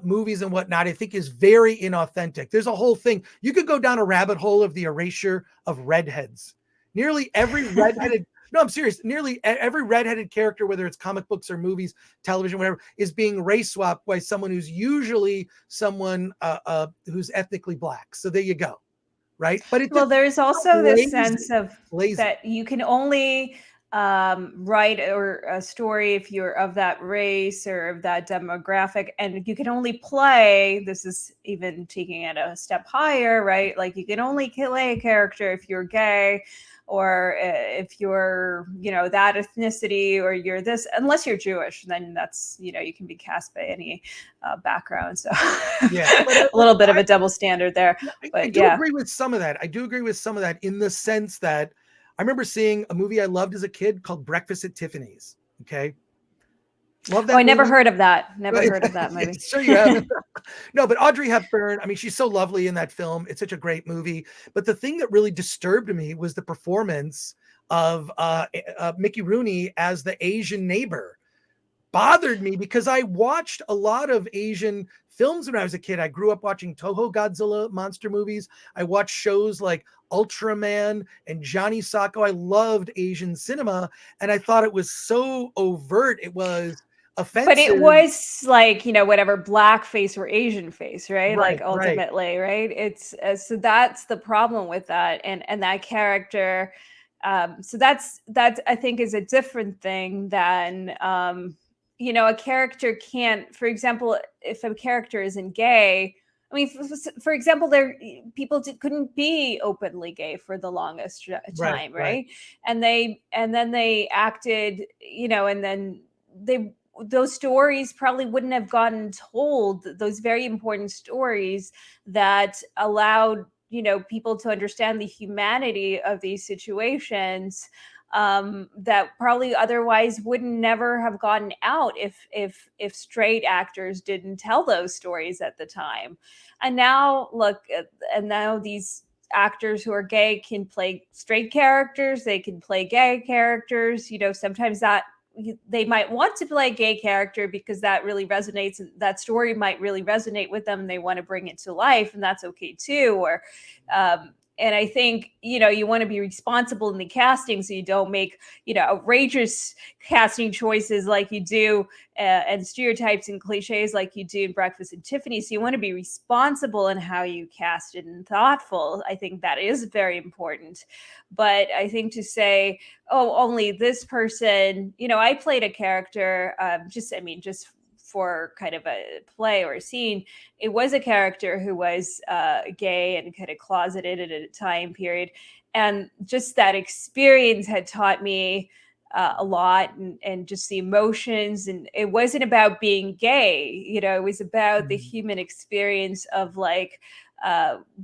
movies and whatnot, I think is very inauthentic. There's a whole thing. You could go down a rabbit hole of the erasure of redheads. Nearly every redheaded, no, I'm serious. Nearly every redheaded character, whether it's comic books or movies, television, whatever, is being race swapped by someone who's usually someone who's ethnically black. So there you go. Right. But there's also this sense of lazy. That you can only write or a story if you're of that race or of that demographic, and you can only play, this is even taking it a step higher, right? Like you can only play a character if you're gay or if you're, that ethnicity, or you're this, unless you're Jewish, then that's, you can be cast by any background. So yeah, a little bit of a double standard there. But I do agree with some of that. I do agree with some of that in the sense that I remember seeing a movie I loved as a kid called Breakfast at Tiffany's. Okay. Love that. I never heard of that. Never heard of that movie. Sure you haven't. No, but Audrey Hepburn, I mean, she's so lovely in that film. It's such a great movie. But the thing that really disturbed me was the performance of Mickey Rooney as the Asian neighbor. Bothered me because I watched a lot of Asian films when I was a kid. I grew up watching Toho Godzilla monster movies. I watched shows like Ultraman and Johnny Sacco. I loved Asian cinema, and I thought it was so overt. It was offensive. But it was like, whatever, black face or Asian face, right? Like ultimately, right? It's so that's the problem with that. And that character. So that's I think is a different thing than, a character can't, for example, if a character isn't gay, I mean, for example, people couldn't be openly gay for the longest time, right? And then they acted, and then those stories probably wouldn't have gotten told, those very important stories that allowed, people to understand the humanity of these situations, that probably otherwise would never have gotten out if straight actors didn't tell those stories at the time. And now now these actors who are gay can play straight characters, they can play gay characters. Sometimes that they might want to play a gay character because that really resonates, and that story might really resonate with them, and they want to bring it to life, and that's okay too. Or and I think, you want to be responsible in the casting, so you don't make, outrageous casting choices like you do, and stereotypes and cliches like you do in Breakfast at Tiffany's. So you want to be responsible in how you cast it and thoughtful. I think that is very important. But I think to say, oh, only this person, I played a character, just for kind of a play or a scene, it was a character who was gay and kind of closeted at a time period. And just that experience had taught me a lot, and just the emotions. And it wasn't about being gay, it was about the human experience of like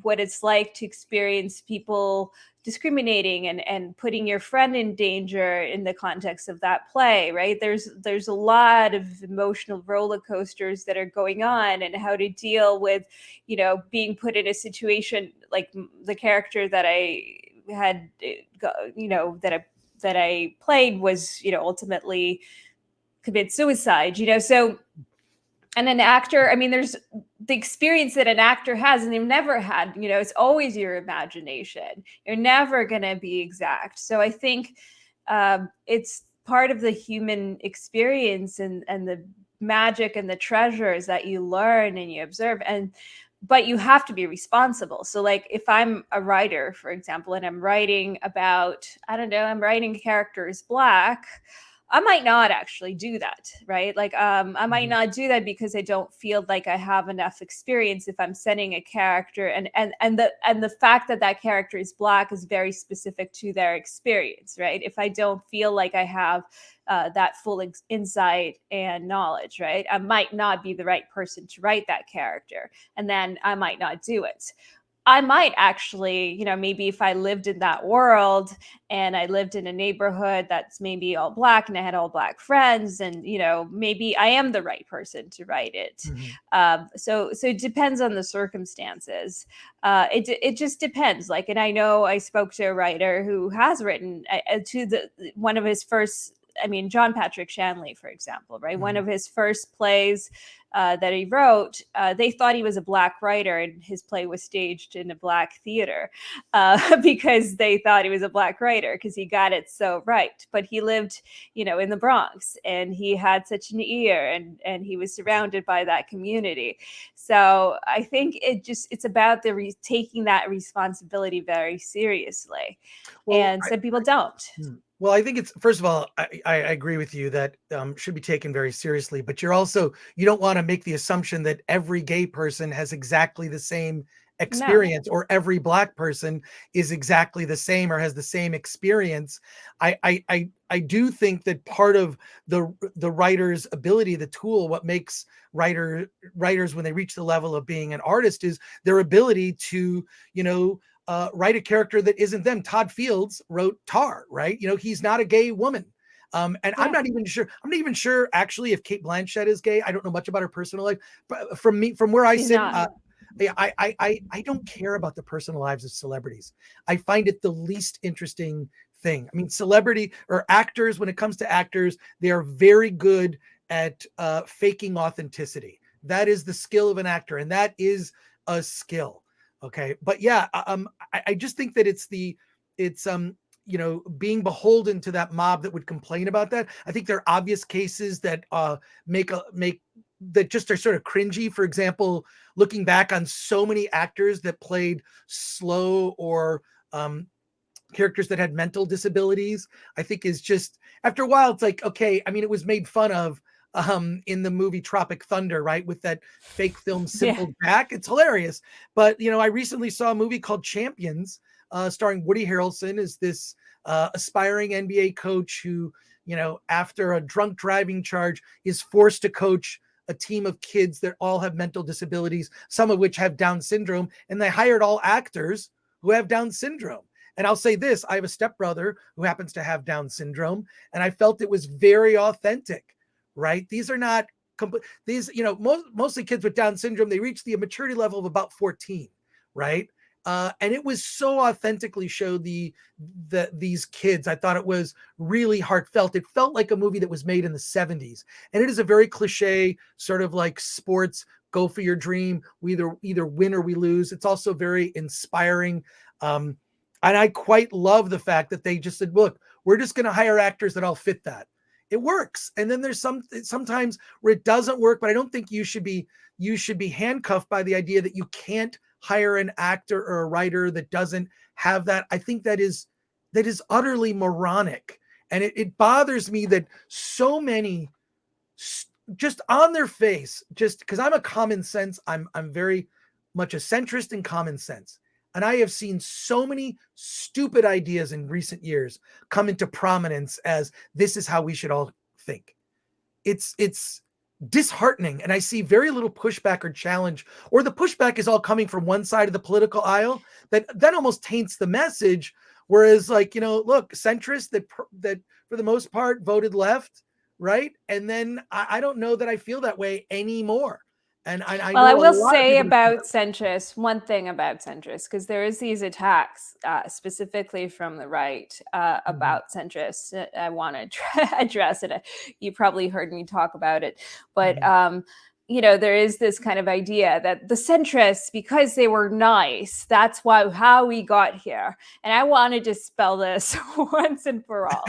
what it's like to experience people discriminating and putting your friend in danger in the context of that play, right? There's a lot of emotional roller coasters that are going on, and how to deal with, being put in a situation like the character that I had, that I played was, ultimately commit suicide, so. And an actor, I mean, there's the experience that an actor has and they've never had, it's always your imagination. You're never going to be exact. So I think it's part of the human experience, and the magic and the treasures that you learn and you observe. But you have to be responsible. So like if I'm a writer, for example, and I'm writing about, I don't know, I'm writing characters Black, I might not actually do that, right? Like I might not do that because I don't feel like I have enough experience. If I'm setting a character, and the fact that that character is Black is very specific to their experience, right? If I don't feel like I have that full insight and knowledge, right, I might not be the right person to write that character, and then I might not do it. I might actually, maybe if I lived in that world and I lived in a neighborhood that's maybe all Black and I had all Black friends, and, maybe I am the right person to write it. So it depends on the circumstances. It just depends. Like, and I know I spoke to a writer who has written one of his first, John Patrick Shanley, for example, right? One of his first plays that he wrote, they thought he was a Black writer, and his play was staged in a Black theater because they thought he was a Black writer because he got it so right. But he lived, in the Bronx, and he had such an ear, and he was surrounded by that community. So I think it's about taking that responsibility very seriously. Well, And some people don't. Well, I think it's, first of all, I agree with you that should be taken very seriously, but you don't want to make the assumption that every gay person has exactly the same experience, or every Black person is exactly the same or has the same experience. I do think that part of the writer's ability, the tool, what makes writers when they reach the level of being an artist, is their ability to, write a character that isn't them. Todd Fields wrote Tar, right? He's not a gay woman. And I'm not even sure actually if Cate Blanchett is gay. I don't know much about her personal life, but from where I sit, I don't care about the personal lives of celebrities. I find it the least interesting thing. Celebrity or actors, when it comes to actors, they are very good at faking authenticity. That is the skill of an actor, and that is a skill. Okay. But yeah, I just think that it's being beholden to that mob that would complain about that. I think there are obvious cases that make that just are sort of cringy. For example, looking back on so many actors that played slow or characters that had mental disabilities, I think is just, after a while, it's like, okay, it was made fun of in the movie Tropic Thunder, right? With that fake film Simple Jack. It's hilarious. But, I recently saw a movie called Champions, starring Woody Harrelson as this aspiring NBA coach who, after a drunk driving charge, is forced to coach a team of kids that all have mental disabilities, some of which have Down syndrome. And they hired all actors who have Down syndrome. And I'll say this, I have a stepbrother who happens to have Down syndrome, and I felt it was very authentic. Right? These are not these, mostly kids with Down syndrome, they reach the maturity level of about 14, right? And it was so authentically showed these kids. I thought it was really heartfelt. It felt like a movie that was made in the 70s. And it is a very cliche sort of like sports, go for your dream. We either win or we lose. It's also very inspiring. And I quite love the fact that they just said, look, we're just going to hire actors that all fit that. It works. And then there's sometimes where it doesn't work, but I don't think you should be handcuffed by the idea that you can't hire an actor or a writer that doesn't have that. I think that is utterly moronic. And it bothers me that so many just on their face, just because I'm a common sense, I'm very much a centrist in common sense. And I have seen so many stupid ideas in recent years come into prominence as this is how we should all think. It's disheartening. And I see very little pushback or challenge, or the pushback is all coming from one side of the political aisle that almost taints the message. Whereas look, centrists that for the most part voted left, right? And then I don't know that I feel that way anymore. And I will say about centrists, one thing about centrists, because there is these attacks specifically from the right about centrists. I want to address it. You probably heard me talk about it, but there is this kind of idea that the centrists, because they were nice, that's how we got here. And I want to dispel this once and for all.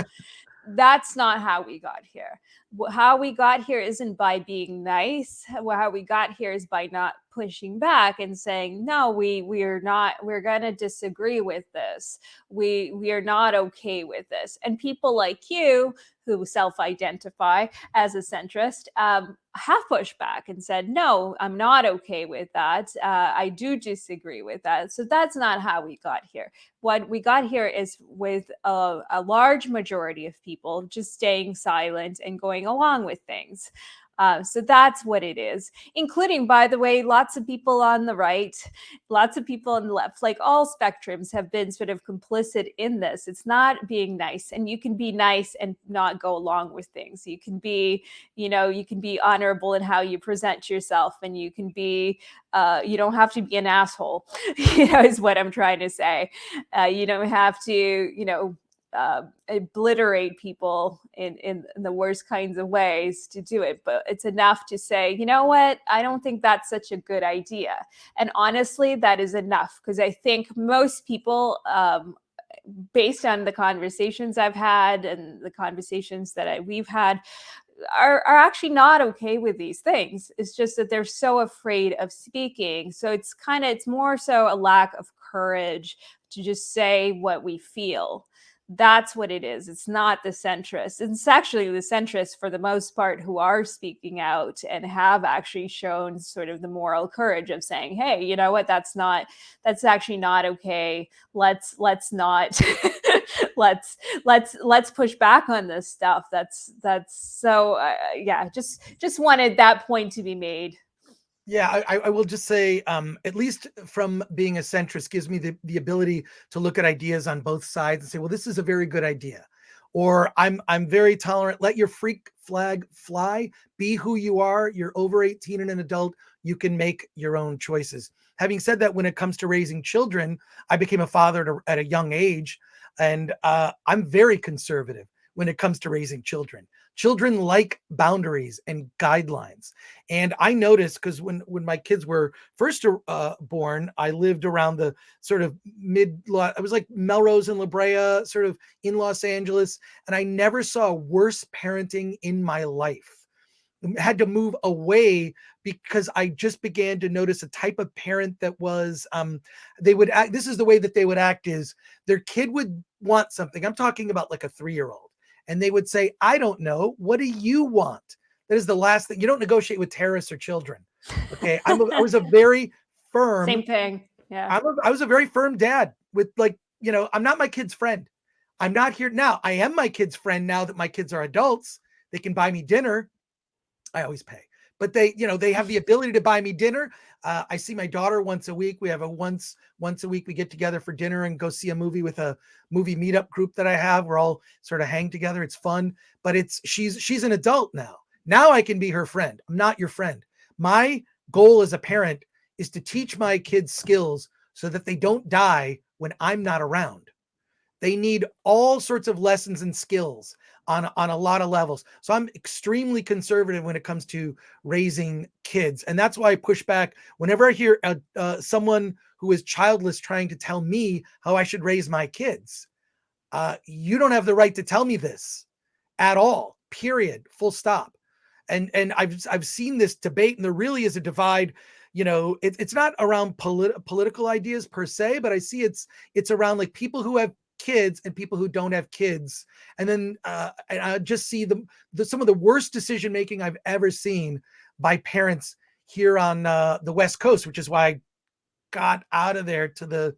That's not how we got here. How we got here isn't by being nice. How we got here is by not pushing back and saying, no, we're not, we're going to disagree with this. We are not okay with this. And people like you who self-identify as a centrist have pushed back and said, no, I'm not okay with that. I do disagree with that. So that's not how we got here. What we got here is with a large majority of people just staying silent and going along with things. So that's what it is, including, by the way, lots of people on the right, lots of people on the left, like all spectrums have been sort of complicit in this. It's not being nice, and you can be nice and not go along with things. You can be, you can be honorable in how you present yourself, and you can be, you don't have to be an asshole, is what I'm trying to say. You don't have to, obliterate people in the worst kinds of ways to do it. But it's enough to say, you know what, I don't think that's such a good idea. And honestly, that is enough, because I think most people, based on the conversations I've had and the conversations that we've had, are actually not okay with these things. It's just that they're so afraid of speaking. So it's more so a lack of courage to just say what we feel. That's what it is. It's not the centrists. It's actually the centrists, for the most part, who are speaking out and have actually shown sort of the moral courage of saying, hey, you know what, that's actually not okay. Let's not let's push back on this stuff. That's so yeah, just wanted that point to be made. Yeah, I will just say, at least from being a centrist gives me the ability to look at ideas on both sides and say, well, this is a very good idea. Or I'm very tolerant. Let your freak flag fly. Be who you are. You're over 18 and an adult. You can make your own choices. Having said that, when it comes to raising children, I became a father at a young age, and I'm very conservative when it comes to raising children. Children like boundaries and guidelines. And I noticed, because when my kids were first born, I lived around the sort of I was like Melrose and La Brea, sort of in Los Angeles, and I never saw worse parenting in my life. I had to move away because I just began to notice a type of parent that was, they would act, this is the way that they would act, is their kid would want something. I'm talking about like a 3-year-old. And they would say, I don't know. What do you want? That is the last thing. You don't negotiate with terrorists or children. Okay. I was a very firm. Same thing. Yeah. I was a very firm dad with, like, I'm not my kid's friend. I'm not here now. I am my kid's friend now that my kids are adults. They can buy me dinner. I always pay, but they have the ability to buy me dinner. I see my daughter once a week. We have a once a week we get together for dinner and go see a movie with a movie meetup group that I have. We're all sort of hang together. It's fun, but she's an adult now. Now I can be her friend. I'm not your friend. My goal as a parent is to teach my kids skills so that they don't die when I'm not around. They need all sorts of lessons and skills on a lot of levels. So I'm extremely conservative when it comes to raising kids. And that's why I push back whenever I hear someone who is childless trying to tell me how I should raise my kids. You don't have the right to tell me this at all, period, full stop. And I've seen this debate, and there really is a divide. It's not around political ideas per se, but I see it's around like people who have kids and people who don't have kids. And then and I just see some of the worst decision making I've ever seen by parents here on the West Coast, which is why I got out of there to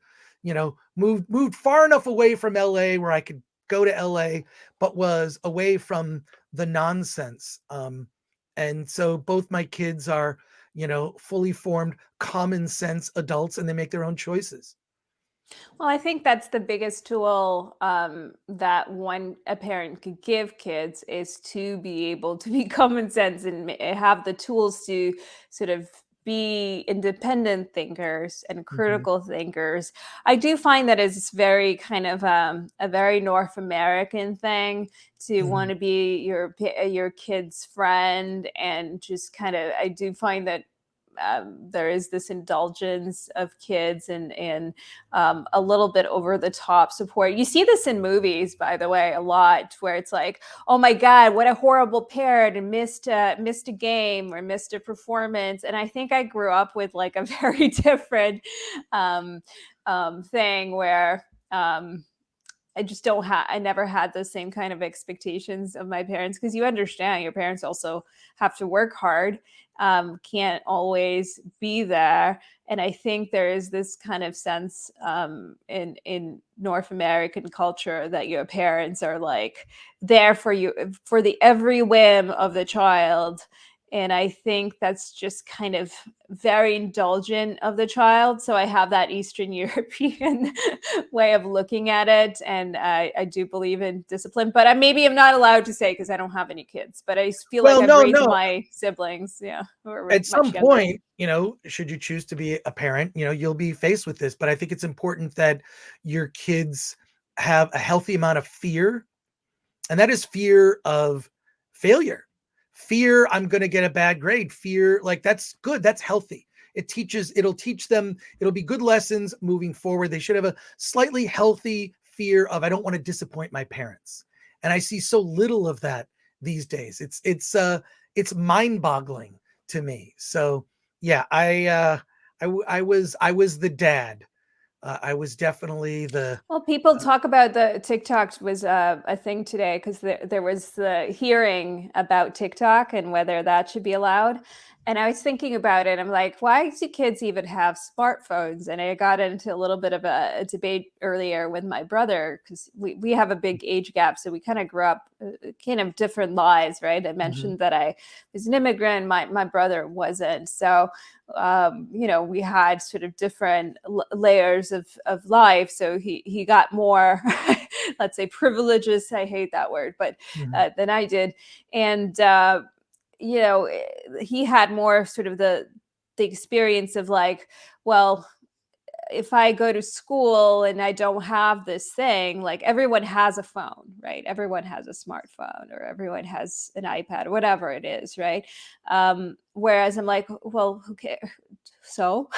moved far enough away from LA where I could go to LA, but was away from the nonsense. And so both my kids are, fully formed, common sense adults, and they make their own choices. Well, I think that's the biggest tool that a parent could give kids, is to be able to be common sense and have the tools to sort of be independent thinkers and critical thinkers. I do find that it's very kind of a very North American thing to want to be your kid's friend, and just kind of, I do find that there is this indulgence of kids, and a little bit over the top support. You see this in movies, by the way, a lot, where it's like, oh my God, what a horrible parent, and missed a game or missed a performance. And I think I grew up with like a very different thing where I just don't have, I never had the same kind of expectations of my parents, because you understand your parents also have to work hard, can't always be there. And I think there is this kind of sense in North American culture that your parents are like there for you, for the every whim of the child. And I think that's just kind of very indulgent of the child. So I have that Eastern European way of looking at it. And I do believe in discipline, but maybe I'm not allowed to say because I don't have any kids, but I feel like I've raised my siblings, who are at some much younger. point, should you choose to be a parent, you'll be faced with this. But I think it's important that your kids have a healthy amount of fear, and that is fear of failure. Fear, I'm going to get a bad grade. Fear, like, that's good. That's healthy. It'll teach them, it'll be good lessons moving forward. They should have a slightly healthy fear of, I don't want to disappoint my parents. And I see so little of that these days. It's mind-boggling to me. So yeah, I was the dad. I was definitely the. Well, people talk about the TikTok was a thing today, because there was the hearing about TikTok and whether that should be allowed. And I was thinking about it. I'm like, why do kids even have smartphones? And I got into a little bit of a debate earlier with my brother, because we have a big age gap. So we kind of grew up kind of different lives, right? I mentioned that I was an immigrant. My brother wasn't. So we had sort of different layers of life. So he got more, let's say, privileges. I hate that word, but than I did. And he had more sort of the experience of like, well, if I go to school and I don't have this thing, like, everyone has a phone, right? Everyone has a smartphone, or everyone has an iPad, or whatever it is, right? Whereas I'm like, well, who cares? So,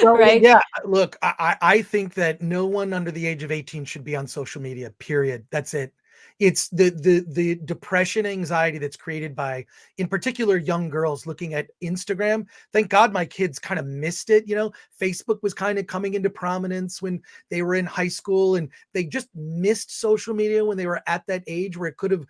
Well, right? yeah, look, I think that no one under the age of 18 should be on social media, period. That's it. It's the depression, anxiety that's created by, in particular, young girls looking at Instagram. Thank God my kids kind of missed it. Facebook was kind of coming into prominence when they were in high school, and they just missed social media when they were at that age where it could have,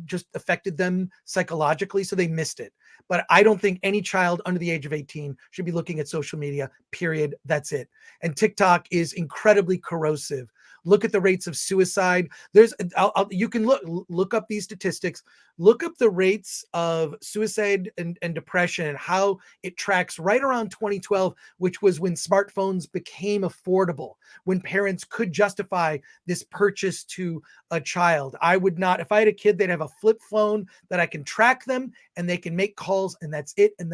just affected them psychologically. So they missed it. But I don't think any child under the age of 18 should be looking at social media, period. That's it. And TikTok is incredibly corrosive. Look at the rates of suicide. You can look up these statistics. Look up the rates of suicide and depression, and how it tracks right around 2012, which was when smartphones became affordable, when parents could justify this purchase to a child. I would not, if I had a kid, they'd have a flip phone that I can track them, and they can make calls, and that's it. And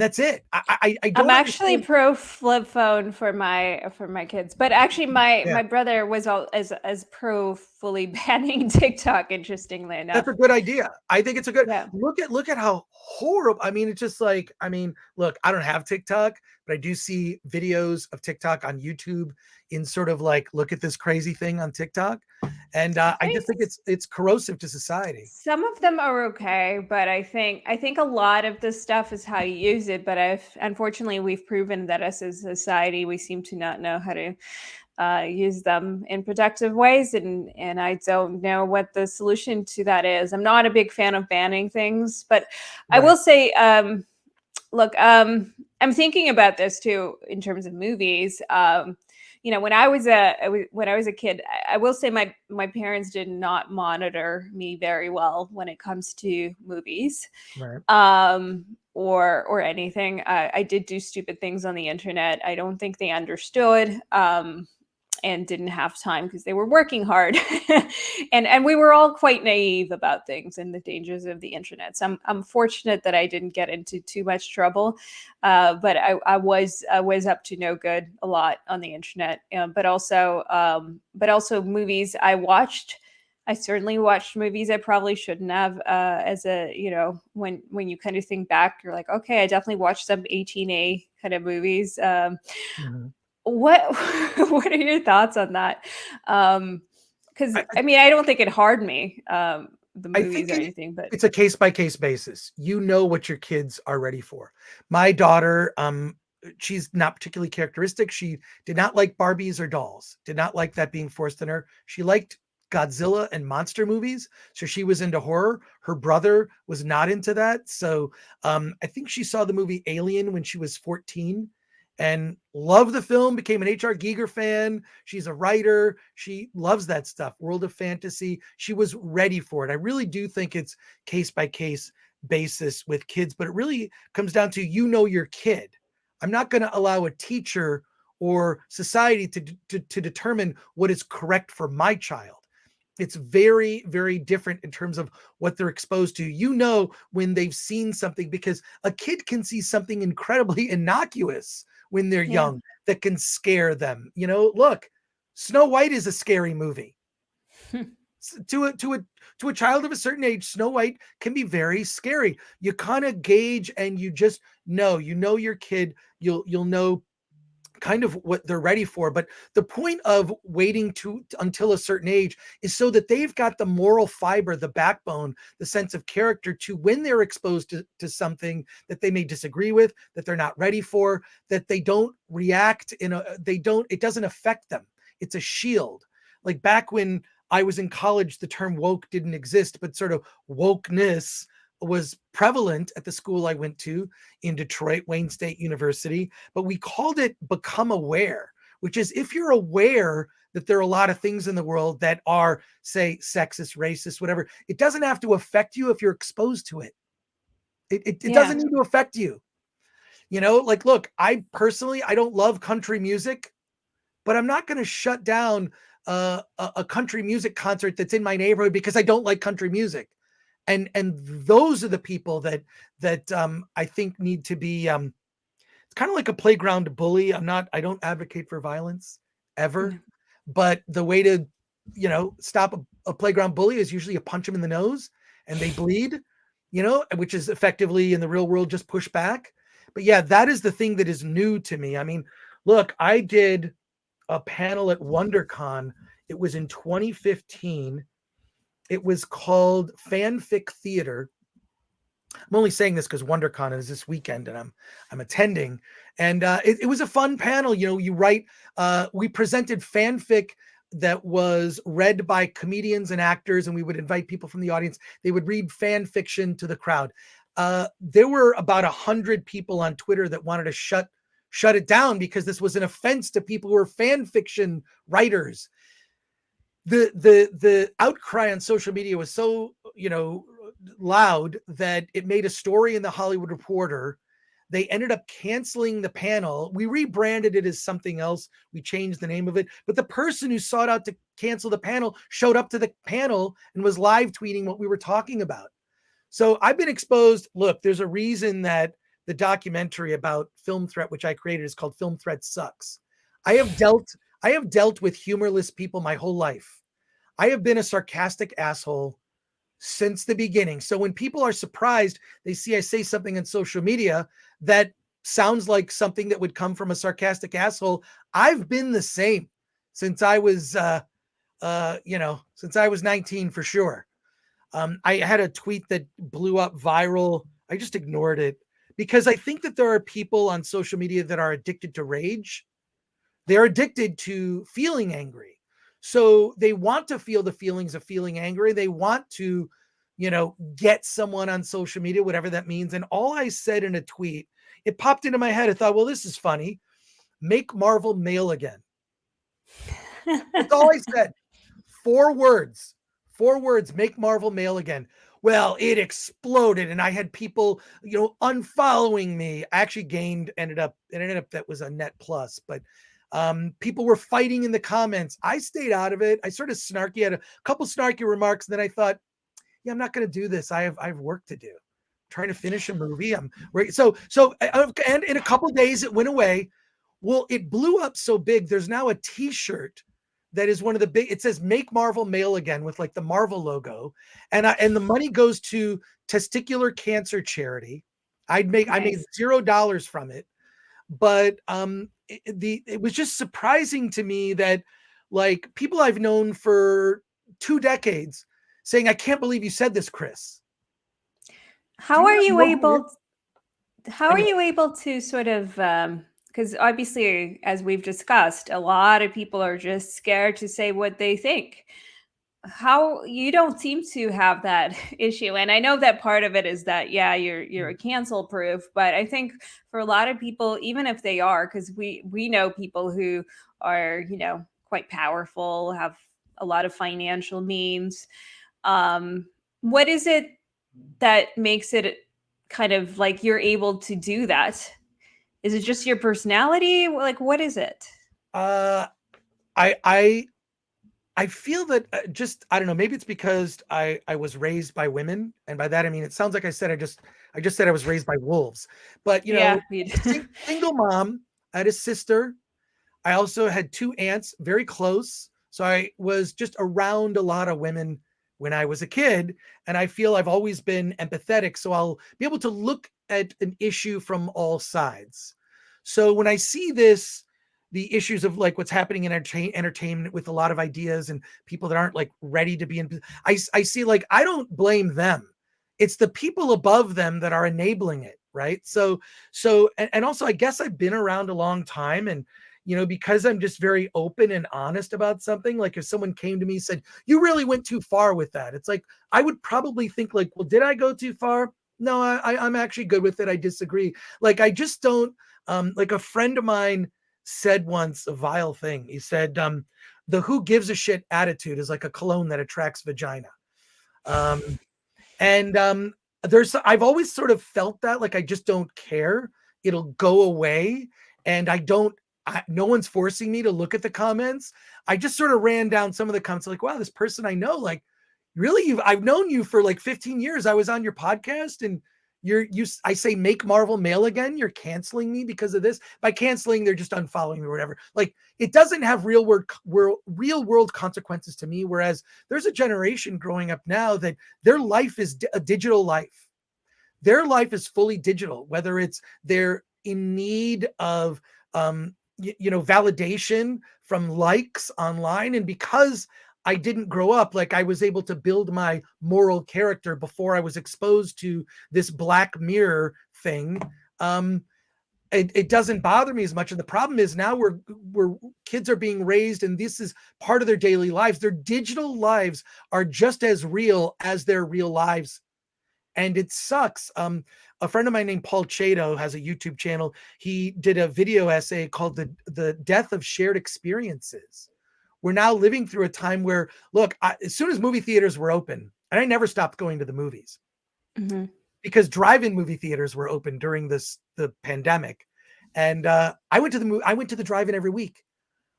that's it. I don't. I'm actually pro flip phone for my kids, but actually my brother was as pro fully banning TikTok. Interestingly enough, that's a good idea. I think it's a good look at how horrible. I mean, it's just like, look, I don't have TikTok, but I do see videos of TikTok on YouTube in sort of like, look at this crazy thing on TikTok. And I just think it's corrosive to society. Some of them are okay, but I think a lot of this stuff is how you use it. But unfortunately, we've proven that as a society, we seem to not know how to use them in productive ways, and I don't know what the solution to that is. I'm not a big fan of banning things, but I will say, look, I'm thinking about this too in terms of movies. When I was a kid, I will say my parents did not monitor me very well when it comes to movies, or anything. I did do stupid things on the internet. I don't think they understood. and didn't have time because they were working hard. And we were all quite naive about things and the dangers of the internet. So I'm fortunate that I didn't get into too much trouble, but I was up to no good a lot on the internet. But also movies I watched. I certainly watched movies I probably shouldn't have. As a, when you kind of think back, you're like, okay, I definitely watched some 18A kind of movies. Mhm. What what are your thoughts on that? Because I, I mean, I don't think it harmed me, the I movies think or anything, but it's a case by case basis. You know what your kids are ready for. My daughter, she's not particularly characteristic. She did not like Barbies or dolls. Did not like that being forced on her. She liked Godzilla and monster movies, so she was into horror. Her brother was not into that, so I think she saw the movie Alien when she was 14 and loved the film, became an H.R. Giger fan. She's a writer. She loves that stuff, world of fantasy. She was ready for it. I really do think it's case by case basis with kids, but it really comes down to, your kid. I'm not going to allow a teacher or society to determine what is correct for my child. It's very, very different in terms of what they're exposed to. When they've seen something, because a kid can see something incredibly innocuous when they're yeah. young that can scare them. Look, Snow White is a scary movie. To a child of a certain age, Snow White can be very scary. You kind of gauge, and you just know, your kid, you'll know kind of what they're ready for. But the point of waiting until a certain age is so that they've got the moral fiber, the backbone, the sense of character, to when they're exposed to something that they may disagree with, that they're not ready for, that they don't react it doesn't affect them. It's a shield. Like back when I was in college, the term woke didn't exist, but sort of wokeness was prevalent at the school I went to in Detroit, Wayne State University, but we called it become aware, which is if you're aware that there are a lot of things in the world that are, say, sexist, racist, whatever, it doesn't have to affect you if you're exposed to it. It Yeah. doesn't need to affect you. Like, look, I don't love country music, but I'm not going to shut down a country music concert that's in my neighborhood because I don't like country music. And those are the people that I think need to be it's kind of like a playground bully. I don't advocate for violence ever, No. but the way to stop a playground bully is usually you punch them in the nose and they bleed, which is effectively in the real world just push back. But yeah, that is the thing that is new to me. I mean, look, I did a panel at WonderCon. It was in 2015. It was called Fanfic Theater. I'm only saying this because WonderCon is this weekend and I'm attending. And it was a fun panel. You write, we presented fanfic that was read by comedians and actors, and we would invite people from the audience. They would read fan fiction to the crowd. There were about 100 people on Twitter that wanted to shut it down because this was an offense to people who are fan fiction writers. The outcry on social media was so loud that it made a story in the Hollywood Reporter. They ended up canceling the panel. We rebranded it as something else. We changed the name of it, but the person who sought out to cancel the panel showed up to the panel and was live tweeting what we were talking about. So I've been exposed. Look, there's a reason that the documentary about Film Threat, which I created, is called Film Threat Sucks. I have dealt with humorless people my whole life. I have been a sarcastic asshole since the beginning. So when people are surprised, they see I say something on social media that sounds like something that would come from a sarcastic asshole. I've been the same since I was, since I was 19 for sure. I had a tweet that blew up viral. I just ignored it because I think that there are people on social media that are addicted to rage. They're addicted to feeling angry. So they want to feel the feelings of feeling angry. They want to, get someone on social media, whatever that means. And all I said in a tweet, it popped into my head. I thought, well, this is funny. Make Marvel male again. That's all I said. 4 words. 4 words, make Marvel male again. Well, it exploded and I had people, unfollowing me. I actually ended up that was a net plus, but People were fighting in the comments. I stayed out of it. I sort of snarky, had a couple snarky remarks. And then I thought, yeah, I'm not going to do this. I have work to do. I'm trying to finish a movie. I'm right. And in a couple of days it went away. Well, it blew up so big. There's now a T-shirt that is one of the big. It says "Make Marvel Male Again" with like the Marvel logo, and the money goes to testicular cancer charity. I made $0 from it, but it was just surprising to me that like people I've known for 2 decades saying, "I can't believe you said this, Chris." How are you able to sort of because obviously, as we've discussed, a lot of people are just scared to say what they think. How you don't seem to have that issue, and I know that part of it is that you're a cancel proof, but I think for a lot of people, even if they are, because we know people who are quite powerful, have a lot of financial means. What is it that makes it kind of like you're able to do that? Is it just your personality? Like, what is it? I feel that I don't know, maybe it's because I was raised by women, and by that I mean it sounds like I said I just said I was raised by wolves. But single mom, I had a sister. I also had 2 aunts, very close. So I was just around a lot of women when I was a kid, and I feel I've always been empathetic, so I'll be able to look at an issue from all sides. So when I see the issues of like what's happening in entertainment with a lot of ideas and people that aren't like ready to be in, I see like, I don't blame them. It's the people above them that are enabling it. Right. And also I guess I've been around a long time, and, because I'm just very open and honest about something, like if someone came to me and said, you really went too far with that, it's like, I would probably think like, well, did I go too far? No, I'm actually good with it. I disagree. Like, I just don't, like a friend of mine said once a vile thing. He said, the who gives a shit attitude is like a cologne that attracts vagina. I've always sort of felt that, like, I just don't care. It'll go away. And no one's forcing me to look at the comments. I just sort of ran down some of the comments like, wow, this person I know, like, really, I've known you for like 15 years. I was on your podcast, and I say make Marvel Male Again. You're canceling me because of this. By canceling, they're just unfollowing me or whatever. Like, it doesn't have real world consequences to me. Whereas there's a generation growing up now that their life is a digital life. Their life is fully digital, whether it's they're in need of, validation from likes online. And because I didn't grow up, like, I was able to build my moral character before I was exposed to this Black Mirror thing. It doesn't bother me as much. And the problem is now we're kids are being raised, and this is part of their daily lives. Their digital lives are just as real as their real lives. And it sucks. A friend of mine named Paul Chato has a YouTube channel. He did a video essay called the Death of Shared Experiences. We're now living through a time where, look, as soon as movie theaters were open, and I never stopped going to the movies, because drive-in movie theaters were open during the pandemic. And I went to the drive-in every week.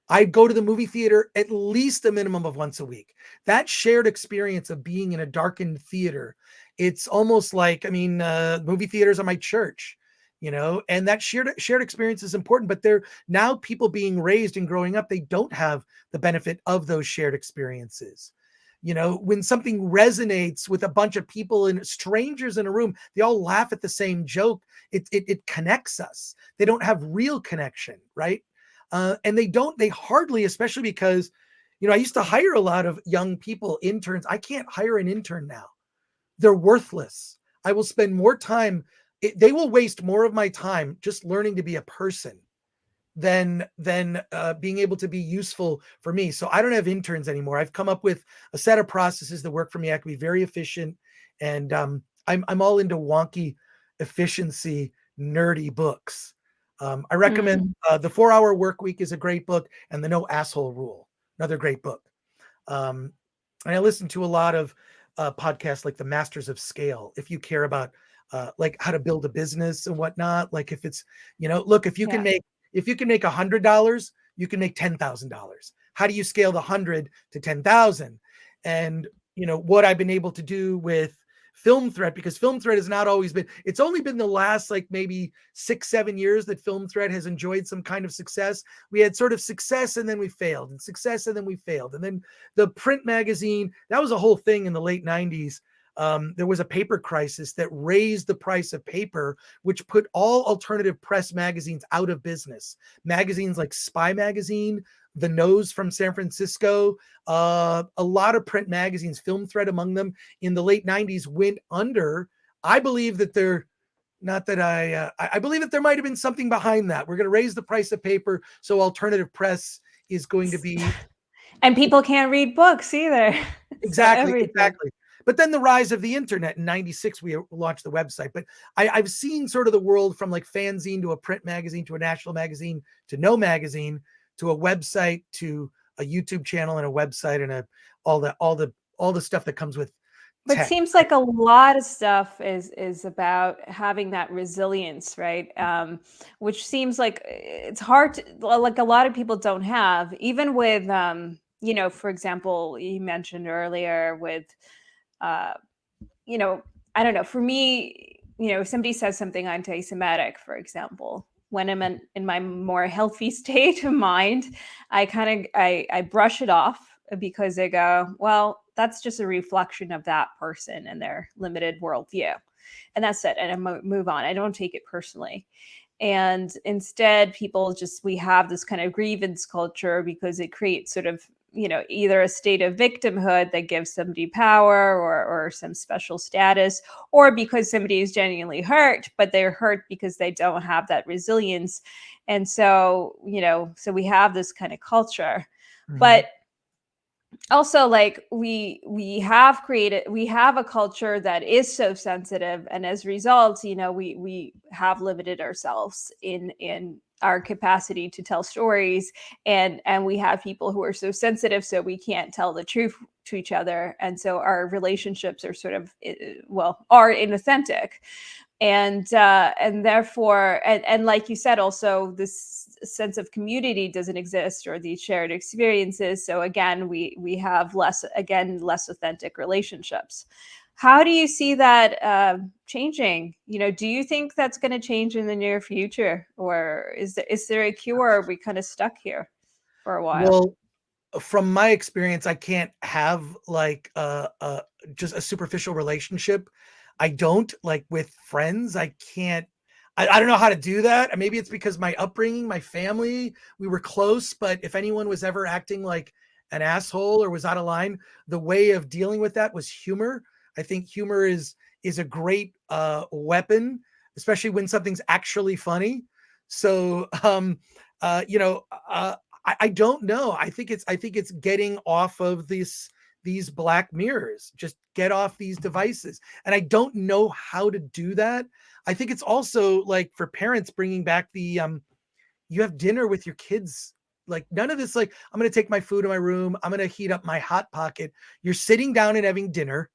I go to the movie theater at least a minimum of once a week. That shared experience of being in a darkened theater, it's almost like, movie theaters are my church, and that shared experience is important. But they're now, people being raised and growing up, they don't have the benefit of those shared experiences. When something resonates with a bunch of people and strangers in a room, they all laugh at the same joke. It connects us. They don't have real connection, right? And they hardly, especially because, I used to hire a lot of young people, interns. I can't hire an intern now. They're worthless. I will spend more time. They will waste more of my time just learning to be a person than being able to be useful for me. So I don't have interns anymore. I've come up with a set of processes that work for me. I can be very efficient, and I'm all into wonky efficiency, nerdy books. I recommend The 4-Hour Workweek is a great book, and The No Asshole Rule, another great book. And I listen to a lot of podcasts like The Masters of Scale. If you care about like how to build a business and whatnot, like if it's, look, if you can make $100, you can make $10,000. How do you scale the 100 to 10,000? And, you know, what I've been able to do with Film Threat, because Film Threat has not always been, it's only been the last like maybe 6-7 years that Film Threat has enjoyed some kind of success. We had sort of success and then we failed, and success and then we failed. And then the print magazine, that was a whole thing in the late 90s. There was a paper crisis that raised the price of paper, which put all alternative press magazines out of business. Magazines like Spy Magazine, The Nose from San Francisco, a lot of print magazines, Film Threat among them, in the late 90s went under. I believe that I believe that there might have been something behind that. We're going to raise the price of paper, so alternative press is going to be. And people can't read books either. Exactly. But then the rise of the internet in 96, we launched the website. But I've seen sort of the world from like fanzine to a print magazine to a national magazine to no magazine to a website to a YouTube channel and a website and all the stuff that comes with But tech. it seems like a lot of stuff is about having that resilience, right? Which seems like it's hard to, like a lot of people don't have, even with, you know, for example, you mentioned earlier with, you know, I don't know, for me, you know, if somebody says something anti-Semitic, for example, when I'm in my more healthy state of mind, I brush it off because I go, well, that's just a reflection of that person and their limited worldview. And that's it. And I move on. I don't take it personally. And instead, we have this kind of grievance culture because it creates sort of, you know, either a state of victimhood that gives somebody power or some special status, or because somebody is genuinely hurt, but they're hurt because they don't have that resilience. And so, you know, so we have this kind of culture. Mm-hmm. But also, like we have a culture that is so sensitive, and as a result, you know, we have limited ourselves in our capacity to tell stories, and we have people who are so sensitive, so we can't tell the truth to each other, and so our relationships are sort of are inauthentic, and therefore, and like you said, also this sense of community doesn't exist, or these shared experiences. So again, we have less authentic relationships. How do you see that changing? You know, do you think that's going to change in the near future, or is there a cure? Or are we kind of stuck here for a while? Well, from my experience, I can't have like just a superficial relationship. I don't, like with friends. I can't. I don't know how to do that. Maybe it's because my upbringing, my family, we were close. But if anyone was ever acting like an asshole or was out of line, the way of dealing with that was humor. I think humor is a great weapon, especially when something's actually funny. So, you know, I don't know. I think it's getting off of these black mirrors. Just get off these devices. And I don't know how to do that. I think it's also like for parents bringing back the you have dinner with your kids. Like none of this, like I'm going to take my food in my room. I'm going to heat up my Hot Pocket. You're sitting down and having dinner.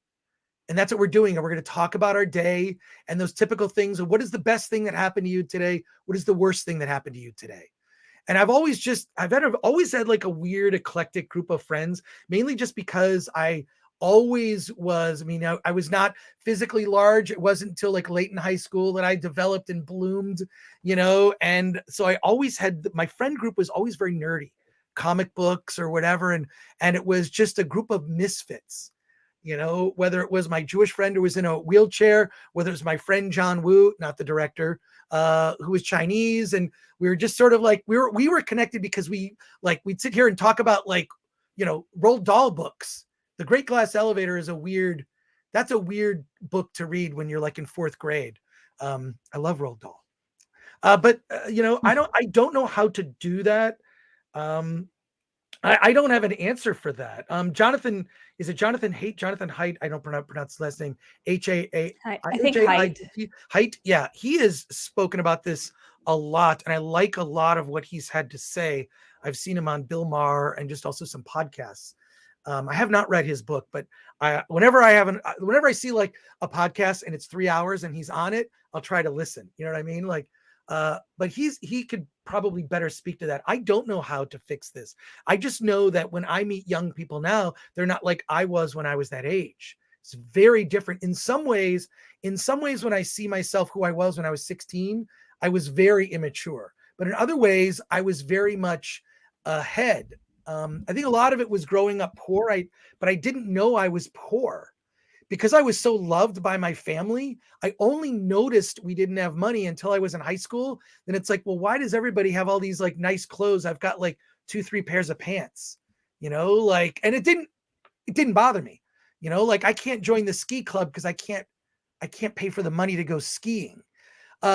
And that's what we're doing. And we're going to talk about our day and those typical things of what is the best thing that happened to you today? What is the worst thing that happened to you today? And I've always had like a weird eclectic group of friends, mainly just because I always was, I was not physically large. It wasn't until like late in high school that I developed and bloomed, you know? And so I always had, my friend group was always very nerdy, comic books or whatever. And it was just a group of misfits, you know, whether it was my Jewish friend who was in a wheelchair, whether it was my friend John Woo, not the director, who was Chinese. And we were just sort of like, we were connected because we'd sit here and talk about like, you know, Roald Dahl books. The Great Glass Elevator is a weird book to read when you're like in fourth grade. I love Roald Dahl. But you know, I don't know how to do that. I don't have an answer for that. Jonathan, is it Jonathan Haidt? Jonathan Haidt. I don't pronounce his last name. H-A-A. I think Haidt. Haidt. Yeah, he has spoken about this a lot, and I like a lot of what he's had to say. I've seen him on Bill Maher and just also some podcasts. I have not read his book, but whenever I see like a podcast and it's 3 hours and he's on it, I'll try to listen. You know what I mean? Like, but he could probably better speak to that. I don't know how to fix this. I just know that when I meet young people now, they're not like I was when I was that age. It's very different in some ways. In some ways, when I see myself who I was when I was 16, I was very immature. But in other ways, I was very much ahead. I think a lot of it was growing up poor, but I didn't know I was poor because I was so loved by my family. I only noticed we didn't have money until I was in high school. Then it's like, well, why does everybody have all these like nice clothes? I've got like 2-3 pairs of pants, like, and it didn't bother me, like I can't join the ski club because I can't pay for the money to go skiing.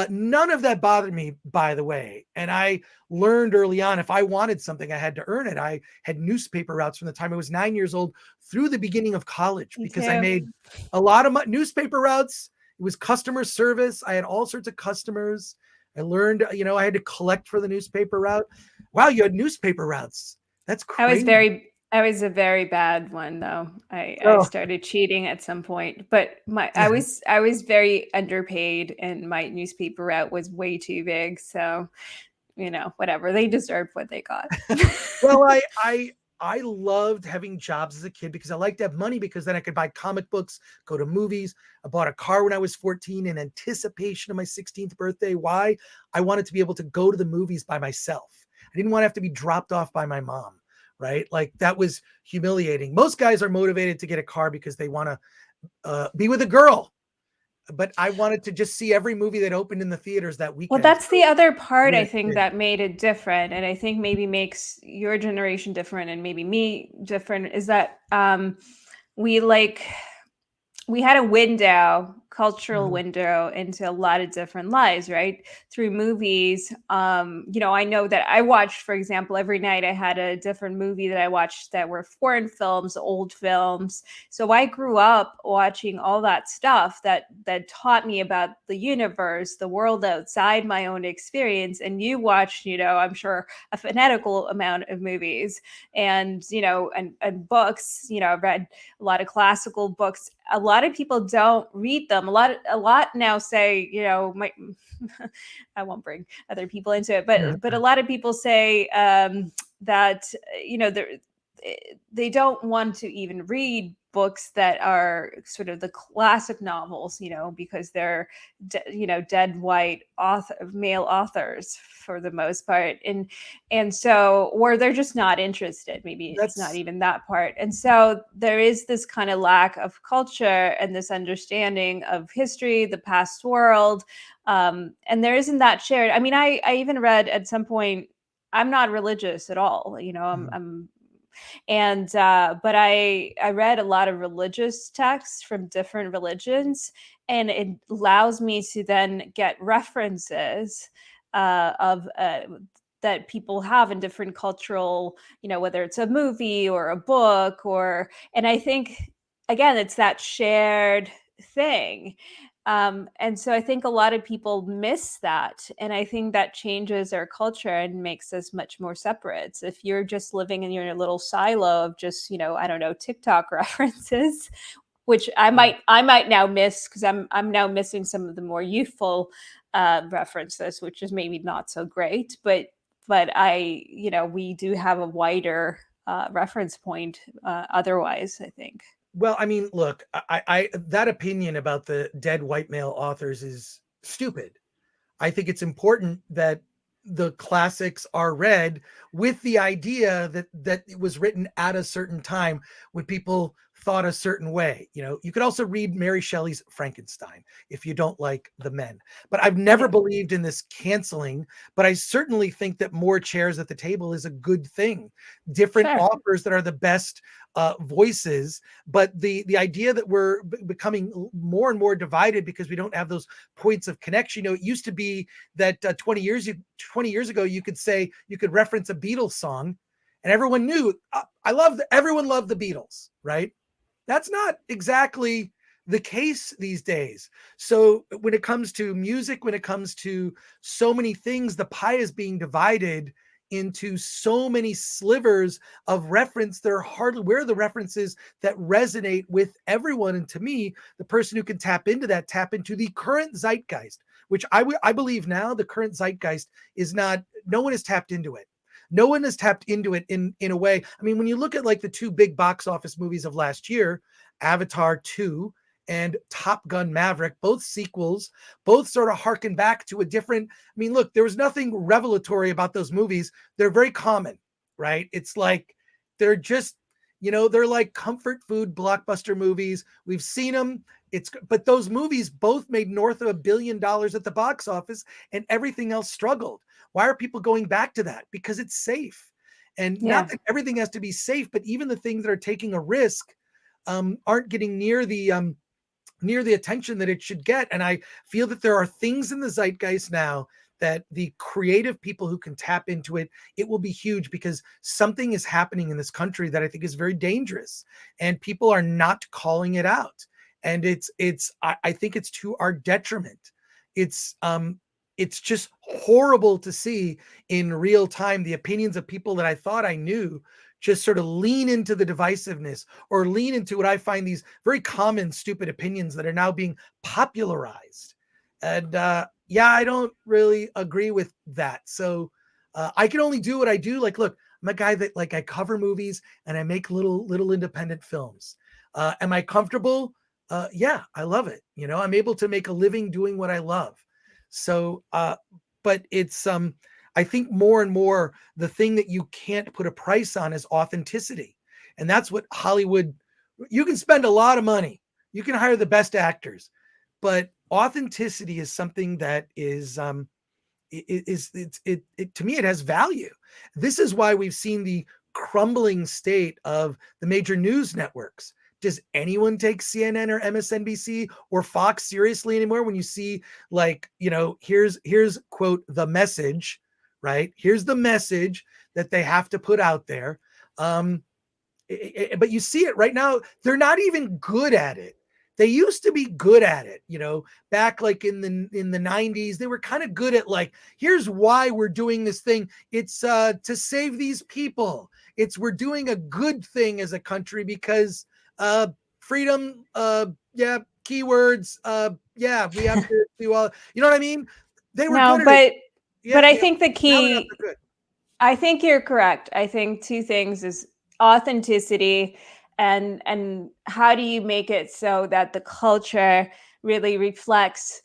None of that bothered me, by the way. And I learned early on, if I wanted something, I had to earn it. I had newspaper routes from the time I was 9 years old through the beginning of college because I made a lot of newspaper routes. It was customer service. I had all sorts of customers. I learned, I had to collect for the newspaper route. Wow, you had newspaper routes. That's crazy. I was a very bad one though. I started cheating at some point, but I was very underpaid and my newspaper route was way too big. So, whatever, they deserved what they got. Well, I loved having jobs as a kid because I liked to have money because then I could buy comic books, go to movies. I bought a car when I was 14 in anticipation of my 16th birthday. Why? I wanted to be able to go to the movies by myself. I didn't want to have to be dropped off by my mom. Right? Like that was humiliating. Most guys are motivated to get a car because they want to be with a girl. But I wanted to just see every movie that opened in the theaters that weekend. Well, that's the other part I think that made it different. And I think maybe makes your generation different and maybe me different is that we had a window, cultural window into a lot of different lives, right? Through movies. I know that I watched, for example, every night I had a different movie that I watched that were foreign films, old films. So I grew up watching all that stuff that taught me about the universe, the world outside my own experience. And you watched, I'm sure a fanatical amount of movies and, and books, I've read a lot of classical books. A lot of people don't read them. A lot now say, I won't bring other people into it, but a lot of people say that they don't want to even read books that are sort of the classic novels, because they're dead white male authors for the most part, and so, or they're just not interested. Maybe it's not even that part. And so there is this kind of lack of culture and this understanding of history, the past world, and there isn't that shared. I mean, I even read at some point, I'm not religious at all, but I read a lot of religious texts from different religions, and it allows me to then get references of that people have in different cultural, whether it's a movie or a book and I think again it's that shared thing. And so I think a lot of people miss that. And I think that changes our culture and makes us much more separate. So if you're just living in your little silo of just, I don't know, TikTok references, which I might now miss because I'm now missing some of the more youthful references, which is maybe not so great. But we do have a wider reference point otherwise, I think. Well, I mean, look, I that opinion about the dead white male authors is stupid. I think it's important that the classics are read with the idea that it was written at a certain time when people thought a certain way. You could also read Mary Shelley's Frankenstein if you don't like the men. But I've never believed in this canceling, but I certainly think that more chairs at the table is a good thing. Different authors that are the best voices, but the idea that we're becoming more and more divided because we don't have those points of connection. It used to be that 20 years ago, you could reference a Beatles song and everyone knew. Everyone loved the Beatles, right? That's not exactly the case these days. So when it comes to music, when it comes to so many things, the pie is being divided into so many slivers of reference. Where are the references that resonate with everyone? And to me, the person who can tap into the current zeitgeist, which I believe now the current zeitgeist is not, no one has tapped into it. No one has tapped into it in a way. I mean, when you look at like the two big box office movies of last year, Avatar 2 and Top Gun Maverick, both sequels, both sort of harken back to a different, I mean, look, there was nothing revelatory about those movies. They're very common, right? It's like, they're just, they're like comfort food blockbuster movies. We've seen them. But those movies both made north of $1 billion at the box office, and everything else struggled. Why are people going back to that? Because it's safe. And not that everything has to be safe, but even the things that are taking a risk aren't getting near the attention that it should get. And I feel that there are things in the zeitgeist now that the creative people who can tap into it, it will be huge, because something is happening in this country that I think is very dangerous, and people are not calling it out. And I think it's to our detriment. It's just horrible to see in real time the opinions of people that I thought I knew just sort of lean into the divisiveness, or lean into what I find these very common stupid opinions that are now being popularized. And I don't really agree with that. So I can only do what I do. Like, look, I'm a guy that, like, I cover movies and I make little independent films. Am I comfortable? Yeah, I love it. I'm able to make a living doing what I love. So, but it's, I think more and more the thing that you can't put a price on is authenticity. And that's what Hollywood, you can spend a lot of money. You can hire the best actors, but authenticity is something that is, to me, it has value. This is why we've seen the crumbling state of the major news networks. Does anyone take CNN or MSNBC or Fox seriously anymore? When you see, like, here's quote, the message, right? Here's the message that they have to put out there. But you see it right now. They're not even good at it. They used to be good at it, back like in the 90s. They were kind of good at, like, here's why we're doing this thing. It's to save these people. We're doing a good thing as a country because freedom, keywords, we have to do all, you know what I mean? They were good at it. But I think the Now they're not key, good. I think you're correct. I think two things is authenticity, and how do you make it so that the culture really reflects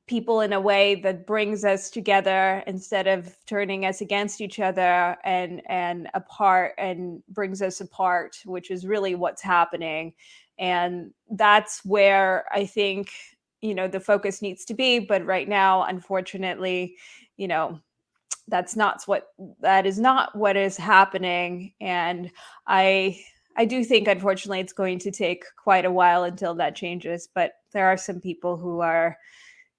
people in a way that brings us together instead of turning us against each other and apart, and brings us apart, which is really what's happening. And that's where I think, the focus needs to be. But right now, unfortunately, that is not what is happening. And I do think, unfortunately, it's going to take quite a while until that changes. But there are some people who are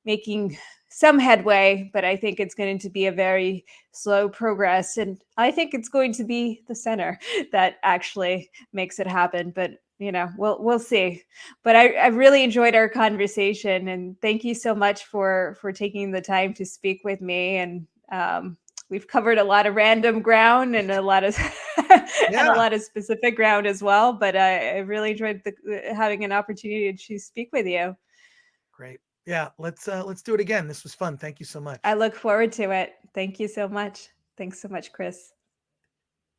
making some headway, but I think it's going to be a very slow progress. And I think it's going to be the center that actually makes it happen. But we'll see. But I really enjoyed our conversation, and thank you so much for taking the time to speak with me. And we've covered a lot of random ground and a lot of and a lot of specific ground as well. But I really enjoyed having an opportunity to speak with you. Great. Yeah, let's do it again. This was fun. Thank you so much. I look forward to it. Thank you so much. Thanks so much, Chris.